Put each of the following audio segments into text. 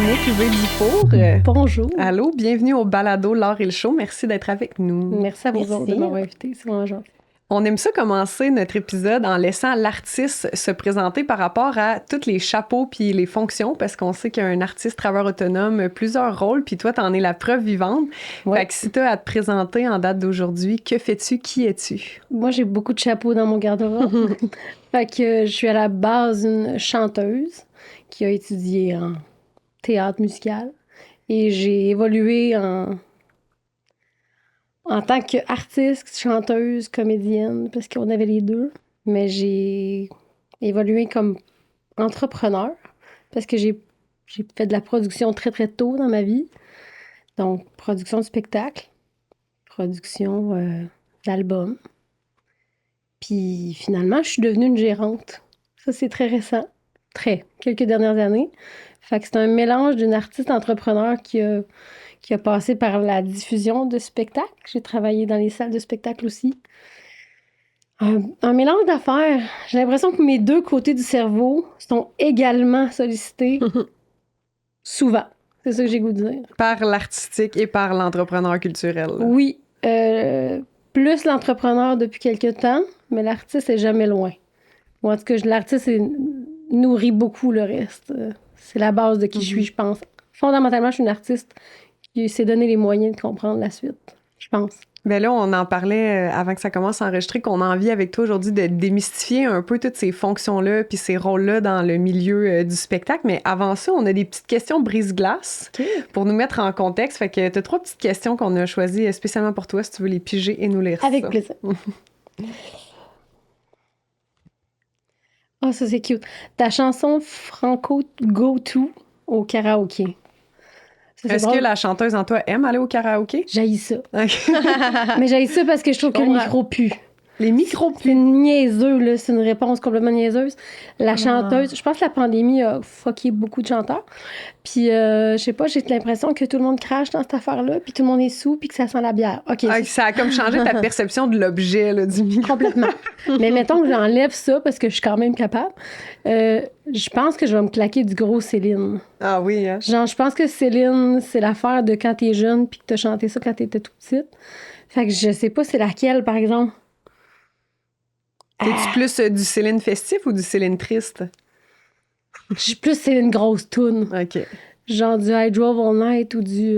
Annick Dufour. Bonjour. Allô, bienvenue au balado L'Art et le Show. Merci d'être avec nous. Merci à vous autres de m'avoir invité. C'est vraiment gentil. On aime ça commencer notre épisode en laissant l'artiste se présenter par rapport à tous les chapeaux puis les fonctions, parce qu'on sait qu'un artiste travailleur autonome a plusieurs rôles, puis toi, t'en es la preuve vivante. Ouais. Fait que si t'as à te présenter en date d'aujourd'hui, que fais-tu? Qui es-tu? Moi, j'ai beaucoup de chapeaux dans mon garde-robe. Fait que je suis à la base une chanteuse qui a étudié en théâtre musical. Et j'ai évolué en tant qu'artiste, chanteuse, comédienne, parce qu'on avait les deux. Mais j'ai évolué comme entrepreneur, parce que j'ai fait de la production très, très tôt dans ma vie. Donc, production de spectacle, production d'albums. Puis finalement, je suis devenue une gérante. Ça, c'est très récent. Quelques dernières années. Fait que c'est un mélange d'une artiste entrepreneur qui a passé par la diffusion de spectacles. J'ai travaillé dans les salles de spectacle aussi. Un mélange d'affaires. J'ai l'impression que mes deux côtés du cerveau sont également sollicités souvent. C'est ça que j'ai goût de dire. Par l'artistique et par l'entrepreneur culturel. Là. Oui. Plus l'entrepreneur depuis quelques temps, mais l'artiste est jamais loin. Ou en tout cas, l'artiste nourrit beaucoup le reste. C'est la base de qui je suis, je pense. Fondamentalement, je suis une artiste qui s'est donné les moyens de comprendre la suite, je pense. Ben là, on en parlait avant que ça commence à enregistrer, qu'on a envie avec toi aujourd'hui de démystifier un peu toutes ces fonctions-là puis ces rôles-là dans le milieu du spectacle. Mais avant ça, on a des petites questions brise-glace pour nous mettre en contexte. Fait que t'as 3 petites questions qu'on a choisies spécialement pour toi, si tu veux les piger et nous lire Avec ça. plaisir. Oh, ça, c'est cute. Ta chanson franco go-to au karaoké. Ça, Est-ce que la chanteuse en toi aime aller au karaoké? J'haïs ça. Okay. Mais j'haïs ça parce que je trouve que le micro pue. Les micros C'est niaiseux, là. C'est une réponse complètement niaiseuse. La chanteuse, je pense que la pandémie a fucké beaucoup de chanteurs. Puis, je sais pas, j'ai l'impression que tout le monde crache dans cette affaire-là, puis tout le monde est sous, puis que ça sent la bière. OK. Ça a comme changé ta perception de l'objet, là, du micro. Complètement. Mais mettons que j'enlève ça parce que je suis quand même capable. Je pense que je vais me claquer du gros Céline. Ah oui, hein? Genre, je pense que Céline, c'est l'affaire de quand t'es jeune, puis que t'as chanté ça quand t'étais toute petite. Fait que je sais pas c'est laquelle, par exemple. Es-tu plus du Céline festif ou du Céline triste? Je suis plus c'est une grosse toune. OK. Genre du I Drove All Night ou du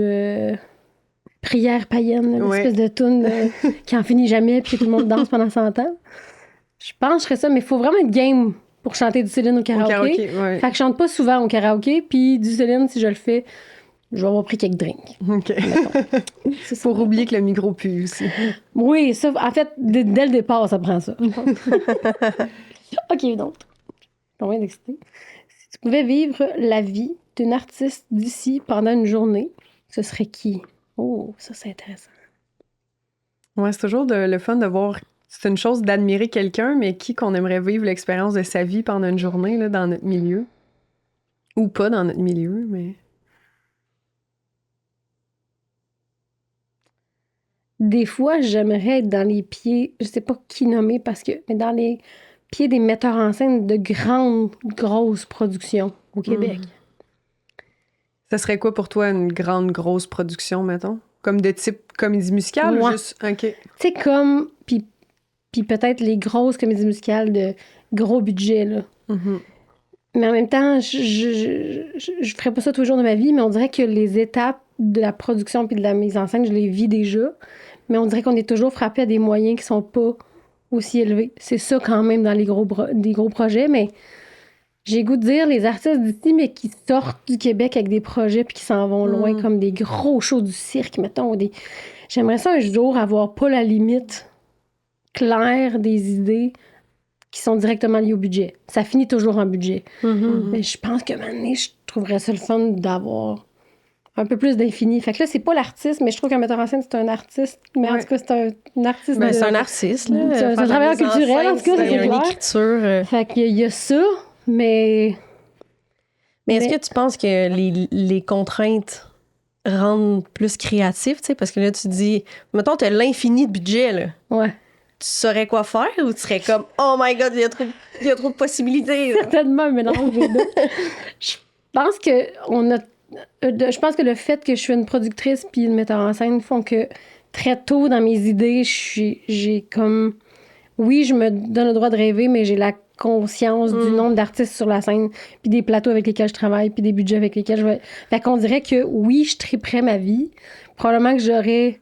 Prière païenne, l'espèce de toune qui en finit jamais puis que tout le monde danse pendant 100 ans. Je pense que je ferais ça, mais il faut vraiment être game pour chanter du Céline au karaoké. Ouais. Fait que je chante pas souvent au karaoké, puis du Céline, si je le fais, je vais avoir pris quelques drinks. OK. Pour oublier que le micro pue aussi. Oui, ça, en fait, dès le départ, ça prend ça. OK, donc, combien d'excité? Si tu pouvais vivre la vie d'une artiste d'ici pendant une journée, ce serait qui? Oh, ça, c'est intéressant. Ouais, c'est toujours le fun de voir. C'est une chose d'admirer quelqu'un, mais qui qu'on aimerait vivre l'expérience de sa vie pendant une journée là, dans notre milieu. Ou pas dans notre milieu, mais... Des fois, j'aimerais être dans les pieds, je sais pas qui nommer mais dans les pieds des metteurs en scène de grandes, grosses productions au Québec. Ça serait quoi pour toi une grande, grosse production, mettons? Comme de type comédie musicale ou juste... OK. Tu sais, comme... Puis peut-être les grosses comédies musicales de gros budget, là. Mm-hmm. Mais en même temps, je ferais pas ça tous les jours de ma vie, mais on dirait que les étapes de la production puis de la mise en scène, je les vis déjà. Mais on dirait qu'on est toujours frappé à des moyens qui sont pas aussi élevés. C'est ça quand même dans des gros projets, mais j'ai goût de dire les artistes d'ici, mais qui sortent du Québec avec des projets puis qui s'en vont loin, comme des gros shows du cirque, mettons. J'aimerais ça un jour avoir pas la limite claire des idées qui sont directement liées au budget. Ça finit toujours en budget. Mais je pense que maintenant, je trouverais ça le fun d'avoir un peu plus d'infini. Fait que là, c'est pas l'artiste, mais je trouve qu'un metteur en scène, c'est un artiste. Mais en tout cas, c'est un artiste. Ben, c'est un artiste, là. C'est un travailleur culturel, en tout cas, c'est une clair. écriture. Fait qu'il y a ça, mais... Mais est-ce que tu penses que les contraintes rendent plus créatif, tu sais? Parce que là, tu dis, mettons, t'as l'infini de budget, là. Ouais. Tu saurais quoi faire ou tu serais comme, oh my God, il y a trop de possibilités. Là. Certainement un mélange des deux. Je pense qu'on a je pense que le fait que je suis une productrice puis une metteur en scène font que très tôt dans mes idées, j'ai comme... Oui, je me donne le droit de rêver, mais j'ai la conscience du nombre d'artistes sur la scène, puis des plateaux avec lesquels je travaille, puis des budgets avec lesquels je vais... Fait qu'on dirait que oui, je triperais ma vie. Probablement que j'aurais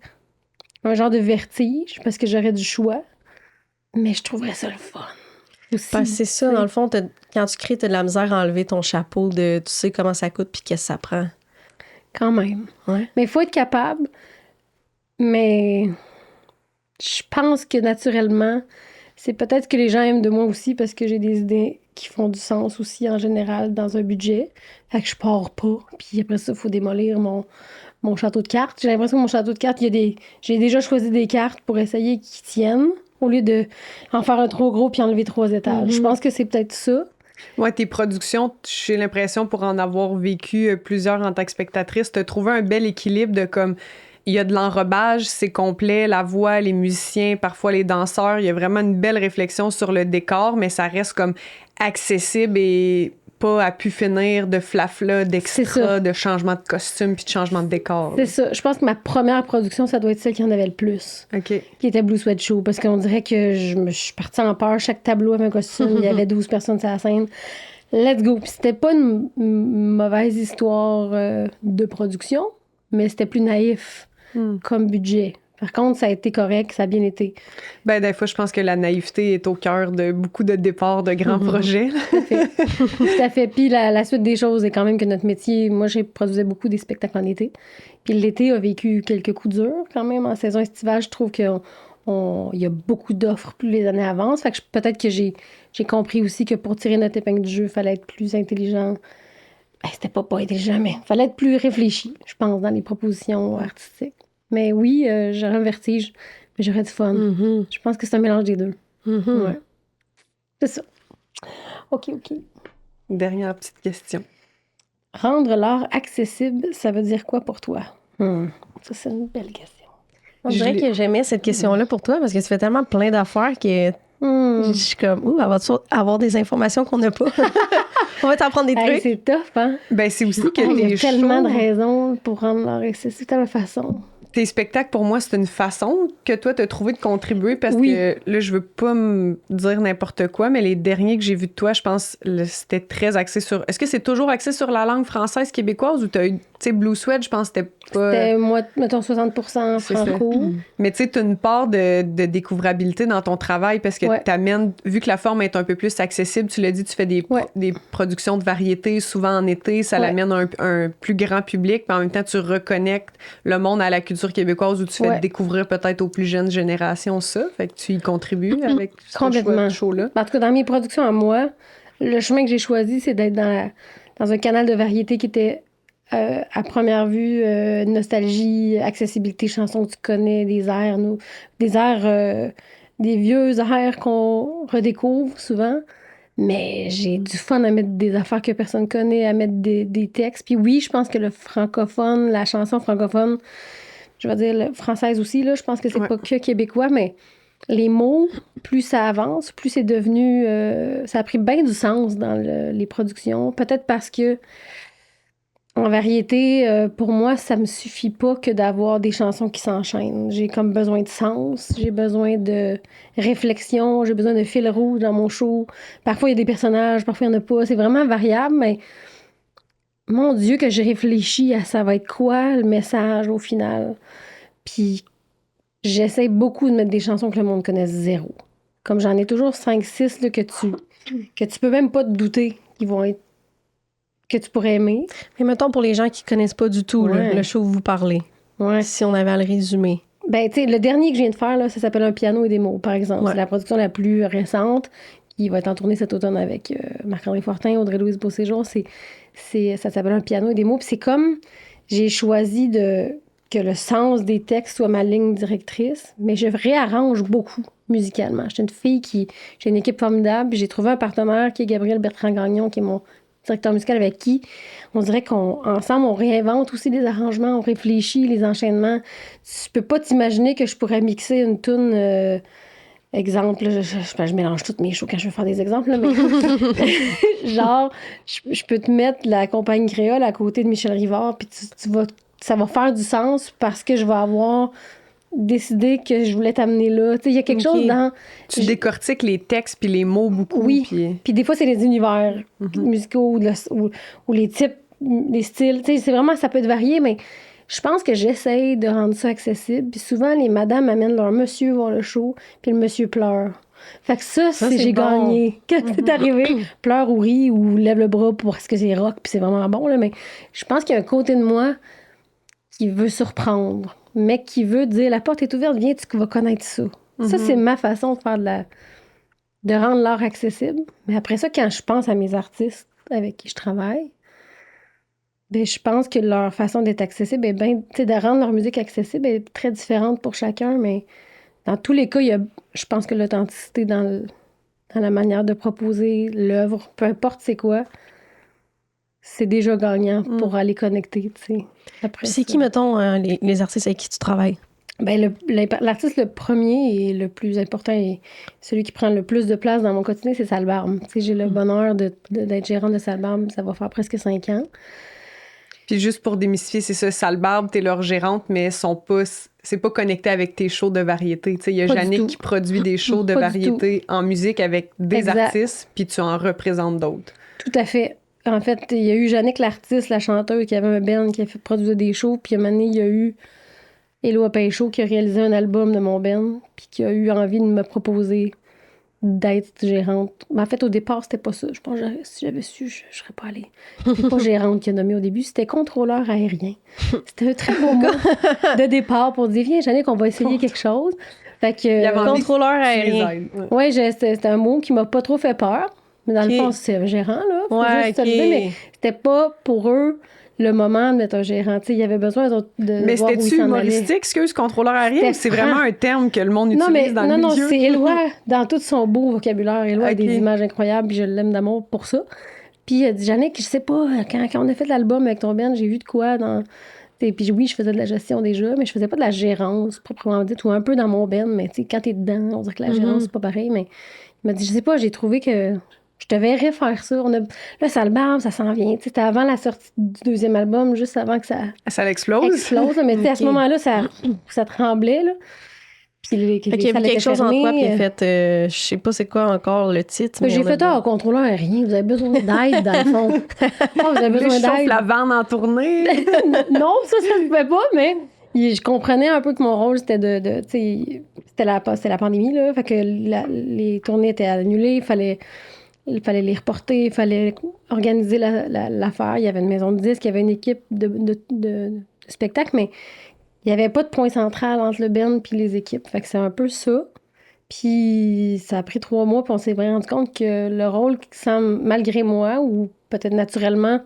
un genre de vertige parce que j'aurais du choix, mais je trouverais ça le fun. Aussi, Parce que c'est ça, dans le fond, quand tu crées, t'as de la misère à enlever ton chapeau de tu sais comment ça coûte puis qu'est-ce que ça prend. Quand même. Ouais. Mais il faut être capable. Mais je pense que naturellement, c'est peut-être que les gens aiment de moi aussi parce que j'ai des idées qui font du sens aussi en général dans un budget. Fait que je pars pas. Puis après ça, il faut démolir mon château de cartes. J'ai l'impression que mon château de cartes, j'ai déjà choisi des cartes pour essayer qu'ils tiennent au lieu de en faire un trop gros puis enlever 3 étages. Je pense que c'est peut-être ça. Ouais, tes productions, j'ai l'impression, pour en avoir vécu plusieurs en tant que spectatrice, t'as trouvé un bel équilibre de comme, il y a de l'enrobage, c'est complet, la voix, les musiciens, parfois les danseurs, il y a vraiment une belle réflexion sur le décor, mais ça reste comme accessible et pas à pu finir de flafla, d'extra, de changement de costume puis de changement de décor. C'est ça. Je pense que ma première production, ça doit être celle qui en avait le plus. OK. Qui était Blue Sweat Show. Parce qu'on dirait que je suis partie en peur. Chaque tableau avait un costume. Il y avait 12 personnes sur la scène. Let's go. Puis c'était pas une mauvaise histoire de production, mais c'était plus naïf comme budget. Par contre, ça a été correct, ça a bien été. Ben, des fois, je pense que la naïveté est au cœur de beaucoup de départs de grands projets. Tout à fait. Puis la suite des choses est quand même que notre métier, moi, j'ai produisais beaucoup des spectacles en été. Puis l'été a vécu quelques coups durs quand même. En saison estivale, je trouve qu'il y a beaucoup d'offres plus les années avancent. Fait que peut-être que j'ai compris aussi que pour tirer notre épingle du jeu, il fallait être plus intelligent. Ben, c'était pas intelligent, mais il fallait être plus réfléchi, je pense, dans les propositions artistiques. Mais oui, j'aurais un vertige, mais j'aurais du fun. Je pense que c'est un mélange des deux. Ouais. C'est ça. OK. Dernière petite question. Rendre l'art accessible, ça veut dire quoi pour toi? Ça, c'est une belle question. On dirait que j'aimais cette question-là pour toi parce que tu fais tellement plein d'affaires que je suis comme, elle va avoir des informations qu'on n'a pas. On va t'en prendre des trucs. C'est tough, hein? Ben, c'est aussi que Il y a tellement de shows, raisons pour rendre l'art accessible, tellement de façons. tes spectacles, pour moi, c'est une façon que toi, t'as trouvé de contribuer parce que là, je veux pas me dire n'importe quoi, mais les derniers que j'ai vus de toi, je pense, c'était très axé sur... Est-ce que c'est toujours axé sur la langue française québécoise ou t'as eu... Tu sais, Blue Sweat, je pense que c'était pas... C'était, moi, mettons, 60% franco. Mais tu sais, t'as une part de découvrabilité dans ton travail parce que t'amènes... Vu que la forme est un peu plus accessible, tu l'as dit, tu fais des productions de variété, souvent en été, ça l'amène à un plus grand public, mais en même temps, tu reconnectes le monde à la culture québécoise où tu fais découvrir peut-être aux plus jeunes générations ça. Fait que tu y contribues avec ce show-là. En tout cas, dans mes productions à moi, le chemin que j'ai choisi, c'est d'être dans un canal de variété qui était à première vue nostalgie, accessibilité, chansons que tu connais, des airs, des vieux airs qu'on redécouvre souvent. Mais j'ai du fun à mettre des affaires que personne connaît, à mettre des textes. Puis oui, je pense que le francophone, la chanson francophone, je vais dire française aussi, là, je pense que c'est pas que québécois, mais les mots, plus ça avance, plus c'est devenu... ça a pris bien du sens dans les productions. Peut-être parce que en variété, pour moi, ça me suffit pas que d'avoir des chansons qui s'enchaînent. J'ai comme besoin de sens, j'ai besoin de réflexion, j'ai besoin de fil rouge dans mon show. Parfois, il y a des personnages, parfois, il n'y en a pas. C'est vraiment variable, mais mon Dieu, que j'ai réfléchi à ça va être quoi le message au final. Puis j'essaie beaucoup de mettre des chansons que le monde connaisse zéro. Comme j'en ai toujours 5-6 là, que tu peux même pas te douter qu'ils vont être que tu pourrais aimer. Mais mettons pour les gens qui connaissent pas du tout le show où vous parlez. Si on avait à le résumer. Ben, tu sais, le dernier que je viens de faire, là, ça s'appelle Un piano et des mots, par exemple. C'est la production la plus récente qui va être en tournée cet automne avec Marc-André Fortin, Audrey-Louise Beauséjour. Ça s'appelle Un piano et des mots. Puis c'est comme j'ai choisi que le sens des textes soit ma ligne directrice, mais je réarrange beaucoup musicalement. J'ai une équipe formidable, puis j'ai trouvé un partenaire qui est Gabriel Bertrand-Gagnon, qui est mon directeur musical avec qui on dirait qu'ensemble, on réinvente aussi les arrangements, on réfléchit les enchaînements. Tu peux pas t'imaginer que je pourrais mixer une toune Exemple, là, je mélange toutes mes shows quand je veux faire des exemples, là, mais genre, je peux te mettre la compagnie créole à côté de Michel Rivard, puis ça va faire du sens parce que je vais avoir décidé que je voulais t'amener là. Tu sais, il y a quelque chose dans... Tu décortiques les textes puis les mots beaucoup. Oui, puis des fois, c'est les univers musicaux ou les types, les styles. Tu sais, c'est vraiment, ça peut être varié, mais je pense que j'essaye de rendre ça accessible. Puis souvent, les madames amènent leur monsieur voir le show, puis le monsieur pleure. Fait que ça c'est j'ai gagné. Quand c'est arrivé, pleure ou rit ou lève le bras parce que c'est rock, puis c'est vraiment bon, là, mais je pense qu'il y a un côté de moi qui veut surprendre, mais qui veut dire, la porte est ouverte, viens, tu vas connaître ça. Ça, c'est ma façon de faire de rendre l'art accessible. Mais après ça, quand je pense à mes artistes avec qui je travaille, ben, je pense que leur façon d'être accessible est bien, tu sais, de rendre leur musique accessible est très différente pour chacun, mais dans tous les cas, je pense que l'authenticité dans la manière de proposer l'œuvre, peu importe c'est quoi, c'est déjà gagnant pour aller connecter, tu sais. Puis c'est qui, mettons, les artistes avec qui tu travailles? Ben, l'artiste le premier et le plus important et celui qui prend le plus de place dans mon quotidien, c'est Salbarbe. Tu sais, j'ai le bonheur d'être gérante de Salbarbe, ça va faire presque 5 ans. Puis juste pour démystifier, c'est ça, Salbarbe, t'es leur gérante, mais c'est pas connecté avec tes shows de variété. Tu sais, il y a Yannick qui produit des shows de variété en musique avec des artistes, puis tu en représentes d'autres. Tout à fait. En fait, il y a eu Yannick l'artiste, la chanteuse, qui avait un band qui a produit des shows, puis à un moment donné, il y a eu Éloi Pinchot qui a réalisé un album de mon band, puis qui a eu envie de me proposer d'être gérante. Mais en fait, au départ, c'était pas ça. Je pense que si j'avais su, je serais pas allée. C'était pas gérante qui a nommé au début, c'était contrôleur aérien. C'était un très beau mot de départ pour dire, viens, Jannick, on va essayer quelque chose. Fait que, contrôleur aérien. Ouais, c'était un mot qui m'a pas trop fait peur. Mais dans le fond, c'est un gérant, là. Faut juste se le dire, mais c'était pas pour eux le moment d'être un gérant. T'sais, il y avait besoin de mais voir où il s'en allait. Mais c'était-tu contrôleur aérien, ou c'est vraiment un terme que le monde utilise dans le milieu? Non, c'est Éloi, dans tout son beau vocabulaire. Éloi a des images incroyables, puis je l'aime d'amour pour ça. Puis il a dit, Jannick, je sais pas, quand on a fait l'album avec ton band, j'ai vu de quoi dans... Puis oui, je faisais de la gestion déjà, mais je faisais pas de la gérance, proprement dit, ou un peu dans mon band, mais quand t'es dedans, on dirait que la gérance, c'est pas pareil, mais il m'a dit, je sais pas, j'ai trouvé que... Je te verrais faire ça. Là, Salbarbe, ça s'en vient. C'était avant la sortie du deuxième album, juste avant que ça explose. Mais à ce moment-là, ça tremblait. Là. Puis il y avait quelque chose en toi, puis fait, je sais pas c'est quoi encore le titre. Mais j'ai fait, contrôleur aérien, vous avez besoin d'aide, dans le fond. Vous avez besoin d'aide. La vanne en tournée. Non, ça se pouvait pas, mais je comprenais un peu que mon rôle, c'était c'était la pandémie, là. Fait que les tournées étaient annulées, il fallait les reporter, il fallait organiser l'affaire. Il y avait une maison de disques, il y avait une équipe de spectacle, mais il n'y avait pas de point central entre le band et les équipes. Fait que c'est un peu ça. Puis ça a pris 3 mois, puis on s'est vraiment rendu compte que le rôle qui semble, malgré moi, ou peut-être naturellement,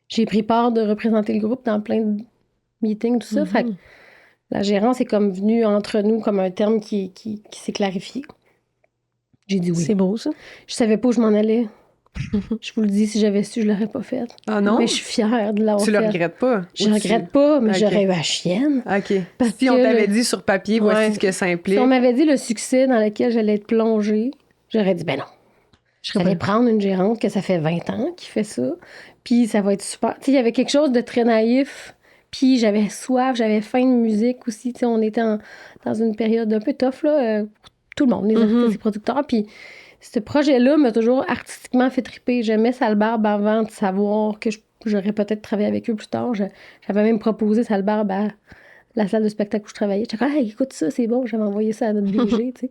j'ai pris part de représenter le groupe dans plein de meetings, tout ça. Fait que la gérance est comme venue entre nous comme un terme qui s'est clarifié. J'ai dit oui. C'est beau, ça. Je savais pas où je m'en allais. Je vous le dis, si j'avais su, je l'aurais pas fait. Ah non? Mais je suis fière de l'avoir fait. Tu le regrettes pas? Je regrette pas, mais j'aurais eu la chienne. OK. Si on t'avait dit sur papier, voici ce que ça implique. Si on m'avait dit le succès dans lequel j'allais être plongée, j'aurais dit, ben non. J'allais prendre une gérante que ça fait 20 ans qui fait ça. Puis ça va être super. Tu sais, il y avait quelque chose de très naïf. Puis j'avais soif, j'avais faim de musique aussi. Tu sais, on était dans une période un peu tough, là, tout le monde, les artistes, les producteurs. Puis ce projet-là m'a toujours artistiquement fait triper. J'aimais Salbarbe avant de savoir que j'aurais peut-être travaillé avec eux plus tard. J'avais même proposé Salbarbe à la salle de spectacle où je travaillais. J'étais comme, hey, écoute ça, c'est bon. J'avais envoyé ça à notre DG, tu sais.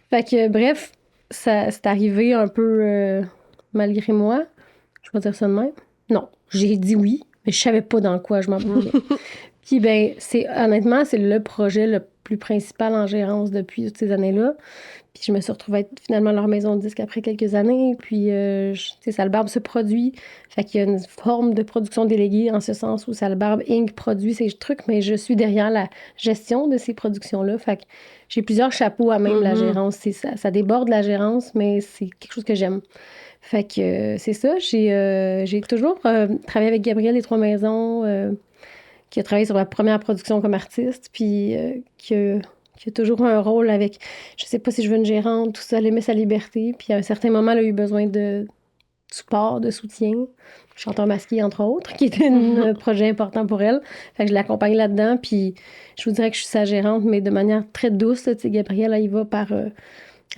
Fait que, bref, c'est arrivé un peu malgré moi. Je vais dire ça de même. Non, j'ai dit oui, mais je savais pas dans quoi je m'embarquais. Puis, ben, honnêtement, c'est le projet le plus principal en gérance depuis toutes ces années-là. Puis je me suis retrouvée être finalement leur maison de disque après quelques années. Puis, tu sais, Salbarbe se produit. Fait qu'il y a une forme de production déléguée en ce sens où Salbarbe Inc. produit ces trucs, mais je suis derrière la gestion de ces productions-là. Fait que j'ai plusieurs chapeaux à même la gérance. Ça déborde la gérance, mais c'est quelque chose que j'aime. Fait que c'est ça. J'ai toujours travaillé avec Gabriel des Trois Maisons, qui a travaillé sur la première production comme artiste, puis qui a qui a toujours un rôle avec, je sais pas si je veux une gérante, tout ça, elle aimait sa liberté. Puis à un certain moment, elle a eu besoin de support, de soutien. Chanteur masqué, entre autres, qui était un projet important pour elle. Fait que je l'accompagne là-dedans. Puis je vous dirais que je suis sa gérante, mais de manière très douce. Tu sais, Gabrielle, elle y va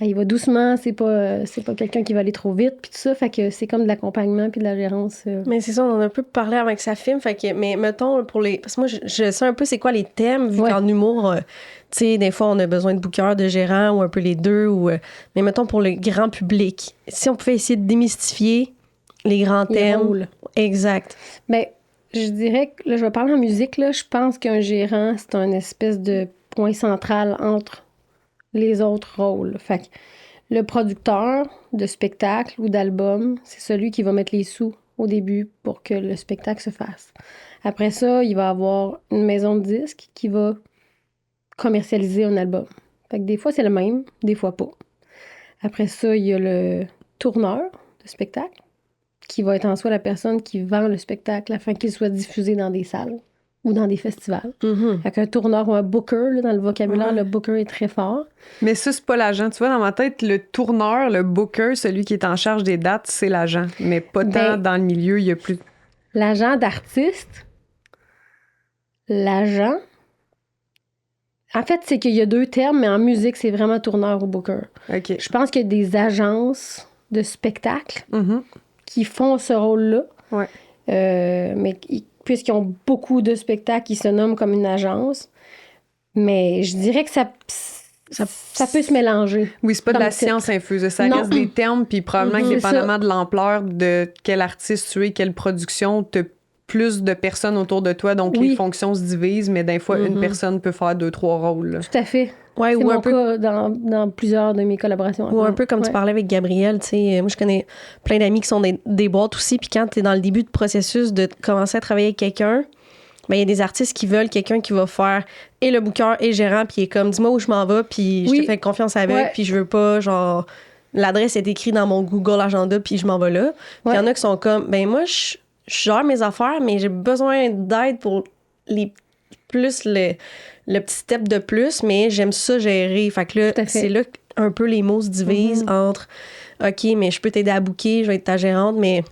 elle y va doucement. C'est pas quelqu'un qui va aller trop vite. Puis tout ça. Fait que c'est comme de l'accompagnement puis de la gérance. Mais c'est ça, on en a un peu parlé avec sa film. Fait que, mais mettons, pour les. Parce que moi, je sais un peu c'est quoi les thèmes, vu qu'en humour, tu sais, des fois, on a besoin de bookers, de gérants, ou un peu les deux. Mais mettons, pour le grand public, si on pouvait essayer de démystifier les grands thèmes. Rôles. Exact. Ben, je dirais que, là, je vais parler en musique, là. Je pense qu'un gérant, c'est un espèce de point central entre les autres rôles. Fait que le producteur de spectacle ou d'album, c'est celui qui va mettre les sous au début pour que le spectacle se fasse. Après ça, il va avoir une maison de disques qui va commercialiser un album. Fait que des fois, c'est le même, des fois pas. Après ça, il y a le tourneur de spectacle qui va être en soi la personne qui vend le spectacle afin qu'il soit diffusé dans des salles ou dans des festivals. Fait qu'un tourneur ou un booker, là, dans le vocabulaire, le booker est très fort. Mais ça, c'est pas l'agent. Tu vois, dans ma tête, le tourneur, le booker, celui qui est en charge des dates, c'est l'agent. Mais pas tant dans le milieu, il y a plus... L'agent d'artiste, l'agent... En fait, c'est qu'il y a deux termes, mais en musique, c'est vraiment tourneur ou booker. OK. Je pense qu'il y a des agences de spectacle qui font ce rôle-là. Ouais. Mais puisqu'ils ont beaucoup de spectacles, ils se nomment comme une agence. Mais je dirais que ça peut se mélanger. Oui, c'est pas de la comme titre. science infuse. Ça Non. reste des termes, puis probablement que C'est dépendamment de l'ampleur de quel artiste tu es, quelle production, t'as plus de personnes autour de toi, donc les fonctions se divisent, mais des fois, une personne peut faire 2-3 rôles. Là. Tout à fait. Ouais, c'est ou mon un peu cas dans plusieurs de mes collaborations. Ou un peu comme tu parlais avec Gabrielle, tu sais, moi je connais plein d'amis qui sont des boîtes aussi, puis quand tu es dans le début de processus de commencer à travailler avec quelqu'un, ben il y a des artistes qui veulent quelqu'un qui va faire et le booker et le gérant, puis il est comme dis-moi où je m'en vais, puis je te fais confiance avec, puis je veux pas genre l'adresse est écrite dans mon Google Agenda, puis je m'en vais là. Puis il y en a qui sont comme ben moi je gère mes affaires, mais j'ai besoin d'aide pour les plus le petit step de plus, mais j'aime ça gérer. Fait que là, c'est là un peu les mots se divisent entre OK, mais je peux t'aider à booker, je vais être ta gérante, mais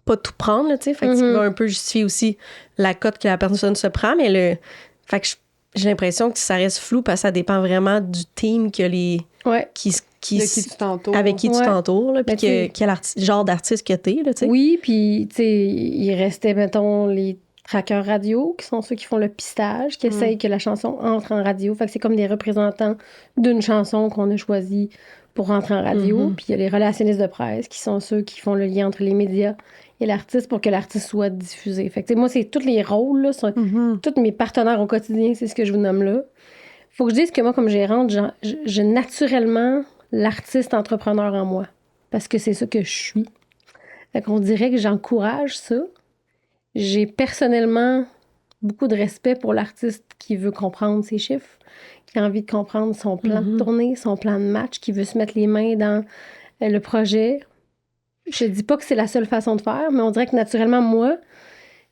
pas tout prendre, tu sais. Fait que tu vas un peu justifier aussi la cote que la personne se prend, mais fait que j'ai l'impression que ça reste flou parce que ça dépend vraiment du team que les... avec qui tu t'entoures. Avec qui tu t'entoures, là, puis quel genre d'artiste que t'es, là, tu sais. Oui, puis, tu sais, il restait, mettons, les trackers radio, qui sont ceux qui font le pistage, qui essayent que la chanson entre en radio. Fait que c'est comme des représentants d'une chanson qu'on a choisie pour rentrer en radio. Puis il y a les relationnistes de presse, qui sont ceux qui font le lien entre les médias et l'artiste pour que l'artiste soit diffusé. Fait que, moi, c'est tous les rôles, là, tous mes partenaires au quotidien, c'est ce que je vous nomme là. Faut que je dise que moi, comme gérante, j'ai naturellement l'artiste entrepreneur en moi. Parce que c'est ça que je suis. Fait qu'on dirait que j'encourage ça. J'ai personnellement beaucoup de respect pour l'artiste qui veut comprendre ses chiffres, qui a envie de comprendre son plan de tournée, son plan de match, qui veut se mettre les mains dans le projet. Je dis pas que c'est la seule façon de faire, mais on dirait que naturellement, moi,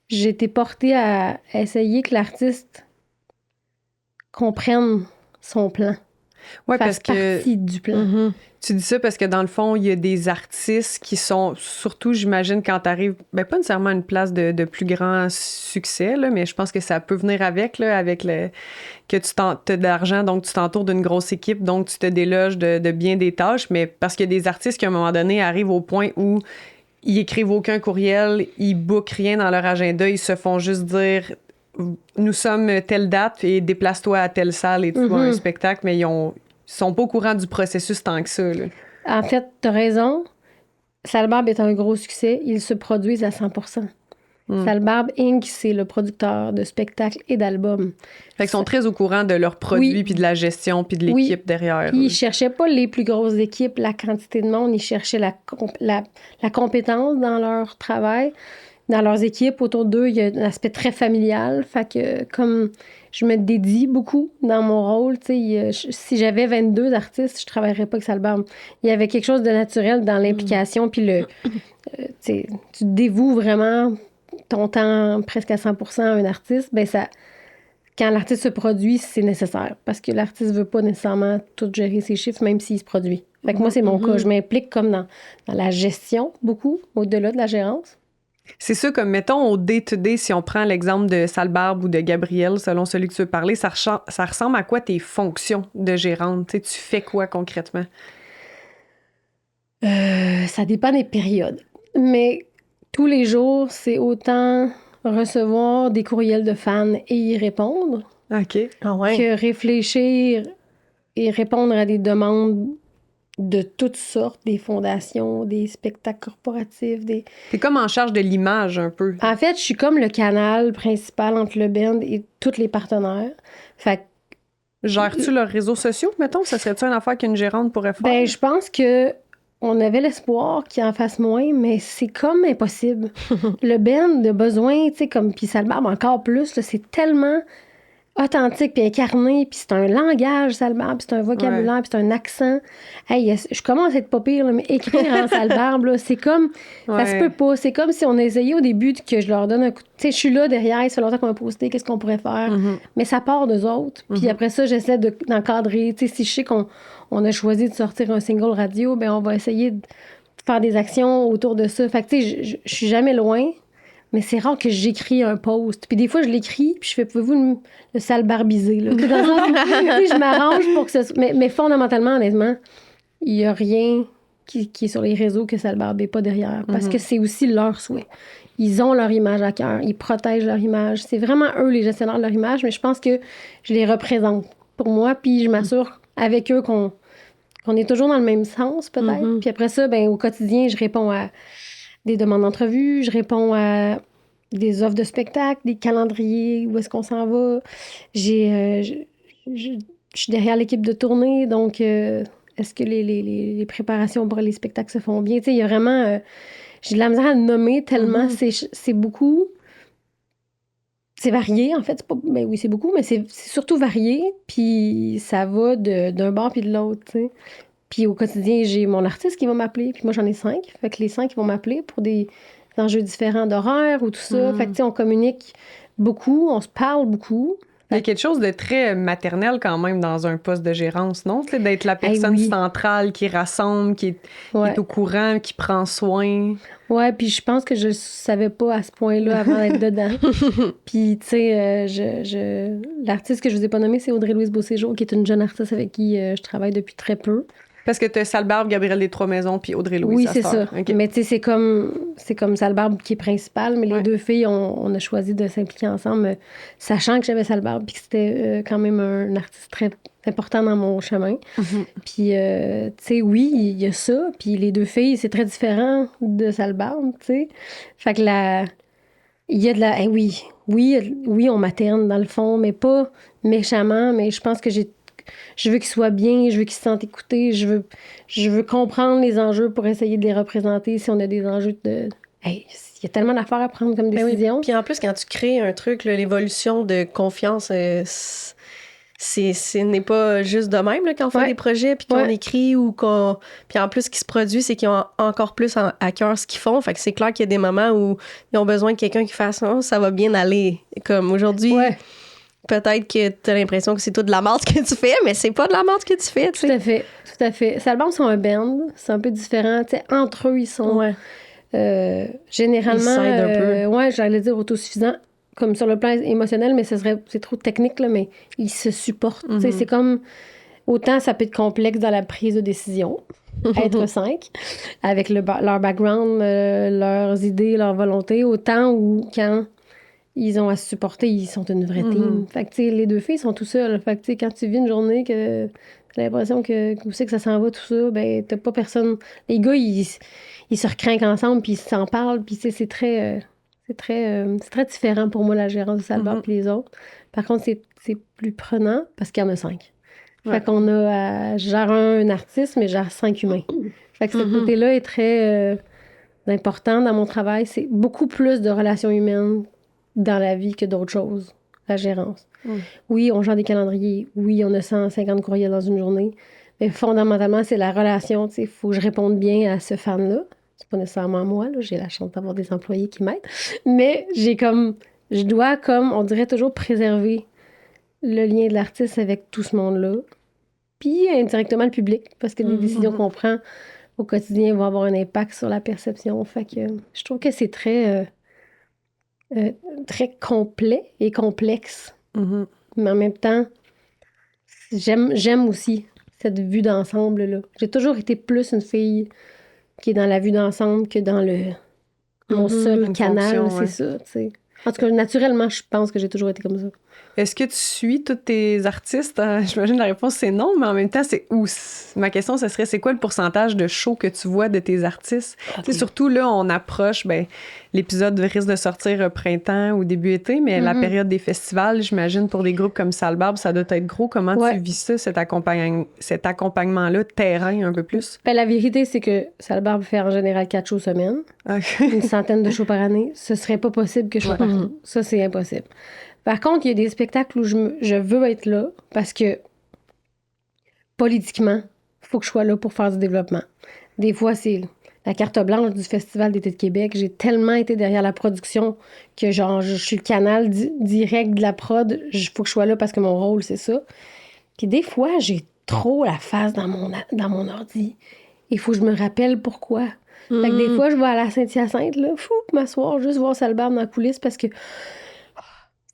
j'ai été portée à essayer que l'artiste comprenne son plan. Oui, parce que partie du plan. Tu dis ça parce que dans le fond, il y a des artistes qui sont, surtout, j'imagine, quand tu arrives, ben pas nécessairement à une place de plus grand succès, là, mais je pense que ça peut venir avec que tu as de l'argent, donc tu t'entoures d'une grosse équipe, donc tu te déloges de bien des tâches, mais parce qu'il y a des artistes qui, à un moment donné, arrivent au point où ils écrivent aucun courriel, ils bookent rien dans leur agenda, ils se font juste dire nous sommes telle date et déplace-toi à telle salle et tu vois un spectacle, mais ils sont pas au courant du processus tant que ça. Là. En fait, t'as raison. Salbarbe est un gros succès. Ils se produisent à 100%. Salbarbe Inc., c'est le producteur de spectacles et d'albums. Fait qu'ils sont très au courant de leurs produits, puis de la gestion, puis de l'équipe derrière. Puis ils cherchaient pas les plus grosses équipes, la quantité de monde. Ils cherchaient la compétence dans leur travail. Dans leurs équipes, autour d'eux, il y a un aspect très familial. Fait que comme je me dédie beaucoup dans mon rôle, si j'avais 22 artistes, je travaillerais pas avec Salbarbe. Il y avait quelque chose de naturel dans l'implication, puis tu dévoues vraiment ton temps presque à 100% à un artiste, ben ça quand l'artiste se produit, c'est nécessaire. Parce que l'artiste veut pas nécessairement tout gérer ses chiffres, même s'il se produit. Fait que moi, c'est mon cas. Je m'implique comme dans la gestion, beaucoup, au-delà de la gérance. C'est ça, comme mettons au day-to-day, si on prend l'exemple de Salbarbe ou de Gabrielle, selon celui que tu veux parler, ça ressemble à quoi tes fonctions de gérante? Tu fais quoi concrètement? Ça dépend des périodes. Mais tous les jours, c'est autant recevoir des courriels de fans et y répondre OK. Ah ouais. que réfléchir et répondre à des demandes de toutes sortes, des fondations, des spectacles corporatifs, des... T'es comme en charge de l'image un peu. En fait, je suis comme le canal principal entre le band et tous les partenaires. Fait que, Gères-tu leurs réseaux sociaux, mettons? Ça serait-tu une affaire qu'une gérante pourrait faire? ben, je pense que on avait l'espoir qu'il en fasse moins, mais c'est comme impossible. Le band a besoin, tu sais, comme... Puis Salbarbe encore plus, là, c'est tellement authentique puis incarné, puis c'est un langage Salbarbe, puis c'est un vocabulaire, puis c'est un accent. Hey, je commence à être pas pire, là, mais écrire en Salbarbe, là, c'est comme... Ça se peut pas. C'est comme si on essayait au début que je leur donne un coup... Tu sais, je suis là derrière, ça fait longtemps qu'on a posté, qu'est-ce qu'on pourrait faire? Mais ça part d'eux autres. Puis après ça, j'essaie d'encadrer. Tu sais, si je sais qu'on a choisi de sortir un single radio, ben on va essayer de faire des actions autour de ça. Fait que, tu sais, je suis jamais loin. Mais c'est rare que j'écris un post. Puis des fois, je l'écris, puis je fais, pouvez-vous le salbarbiser, là? Dans le sens où, tu sais, je m'arrange pour que ce soit... Mais fondamentalement, honnêtement, il n'y a rien qui est sur les réseaux que Salbarbe n'est pas derrière. Parce que c'est aussi leur souhait. Ils ont leur image à cœur. Ils protègent leur image. C'est vraiment eux les gestionnaires de leur image, mais je pense que je les représente pour moi, puis je m'assure avec eux qu'on est toujours dans le même sens, peut-être. Puis après ça, ben, au quotidien, je réponds à des demandes d'entrevue, je réponds à des offres de spectacle, des calendriers, où est-ce qu'on s'en va. Je suis derrière l'équipe de tournée, donc est-ce que les préparations pour les spectacles se font bien? Tu sais, il y a vraiment... j'ai de la misère à le nommer tellement c'est beaucoup. C'est varié, en fait. Ben oui, c'est beaucoup, mais c'est surtout varié, puis ça va d'un bord puis de l'autre, tu sais. Puis au quotidien, j'ai mon artiste qui va m'appeler. Puis moi, j'en ai 5. Fait que les 5, ils vont m'appeler pour des enjeux différents d'horaire ou tout ça. Fait que, tu sais, on communique beaucoup, on se parle beaucoup. Il y a quelque chose de très maternel quand même dans un poste de gérance, non? T'sais, d'être la personne centrale qui rassemble, qui est au courant, qui prend soin. Ouais, puis je pense que je savais pas à ce point-là avant d'être dedans. Puis, tu sais, l'artiste que je vous ai pas nommé, c'est Audrey-Louise Beauséjour, qui est une jeune artiste avec qui je travaille depuis très peu. Parce que t'as Salbarbe, Gabrielle des Trois-Maisons, puis Audrey-Louise. Oui, c'est ça. Okay. Mais tu sais, c'est comme Salbarbe qui est principale, mais les deux filles, on a choisi de s'impliquer ensemble, sachant que j'avais Salbarbe, puis que c'était quand même un artiste très important dans mon chemin. Puis, tu sais, oui, il y a ça, puis les deux filles, c'est très différent de Salbarbe, tu sais. Fait que il y a de la... oui, on materne dans le fond, mais pas méchamment, mais je pense que je veux qu'ils soient bien, je veux qu'ils se sentent écoutés, je veux comprendre les enjeux pour essayer de les représenter si on a des enjeux de... Hey, il y a tellement d'affaires à prendre comme décision. Oui. Puis en plus, quand tu crées un truc, là, l'évolution de confiance, ce n'est pas juste de même là, quand on fait des projets, puis qu'on écrit ou qu'on... Puis en plus, ce qui se produit, c'est qu'ils ont encore plus à cœur ce qu'ils font. Fait que c'est clair qu'il y a des moments où ils ont besoin de quelqu'un qui fasse « Oh, ça va bien aller ». Comme aujourd'hui... Peut-être que tu as l'impression que c'est tout de la merde ce que tu fais, mais c'est pas de la merde que tu fais. Tout à fait. Salbarbe sont un band, c'est un peu différent. T'sais, entre eux, ils sont généralement... Ils s'aident un peu. J'allais dire autosuffisants, comme sur le plan émotionnel, mais c'est trop technique, là, mais ils se supportent. C'est comme... Autant ça peut être complexe dans la prise de décision, être 5, avec leur background, leurs idées, leur volonté, autant où quand... Ils ont à se supporter, ils sont une vraie team. Fait que, tu sais, les deux filles sont tout seules. Fait que, tu sais, quand tu vis une journée que t'as l'impression que ça s'en va, tout ça, ben, t'as pas personne. Les gars, ils se recrinquent ensemble, puis ils s'en parlent, puis, tu sais, c'est très différent pour moi, la gérance de Salbarbe puis les autres. Par contre, c'est plus prenant parce qu'il y en a 5. Fait qu'on a gère un artiste, mais gère 5 humains. Fait que ce côté-là est très important dans mon travail. C'est beaucoup plus de relations humaines dans la vie que d'autres choses, la gérance. Oui, on gère des calendriers. Oui, on a 150 courriels dans une journée. Mais fondamentalement, c'est la relation. Il faut que je réponde bien à ce fan-là. C'est pas nécessairement moi. Là. J'ai la chance d'avoir des employés qui m'aident. Mais je dois, on dirait toujours, préserver le lien de l'artiste avec tout ce monde-là. Puis indirectement le public, parce que les décisions qu'on prend au quotidien vont avoir un impact sur la perception. Fait que je trouve que c'est très, très complet et complexe. Mhm. Mais en même temps, j'aime aussi cette vue d'ensemble-là. J'ai toujours été plus une fille qui est dans la vue d'ensemble que dans mon seul une canal, fonction, ouais. c'est ça, tu sais. En tout cas, naturellement, je pense que j'ai toujours été comme ça. Est-ce que tu suis tous tes artistes? J'imagine la réponse, c'est non, mais en même temps, c'est où? Ma question, ce serait, c'est quoi le pourcentage de shows que tu vois de tes artistes? Tu sais, surtout, là, on approche, l'épisode risque de sortir printemps ou début été, mais la période des festivals, j'imagine, pour des groupes comme Salbarbe, ça doit être gros. Comment tu vis ça, cet accompagnement-là, terrain, un peu plus? Ben, la vérité, c'est que Salbarbe fait en général 4 shows semaine, une centaine de shows par année. Ce serait pas possible que je sois partout. Ça, c'est impossible. Par contre, il y a des spectacles où je veux être là parce que politiquement, il faut que je sois là pour faire du développement. Des fois, c'est la carte blanche du Festival d'été de Québec. J'ai tellement été derrière la production que genre je suis le canal direct de la prod. Il faut que je sois là parce que mon rôle, c'est ça. Puis des fois, j'ai trop la face dans mon ordi. Il faut que je me rappelle pourquoi. Fait que des fois, je vais à la Saint-Hyacinthe, là, m'asseoir, juste voir Salbarbe dans la coulisse parce que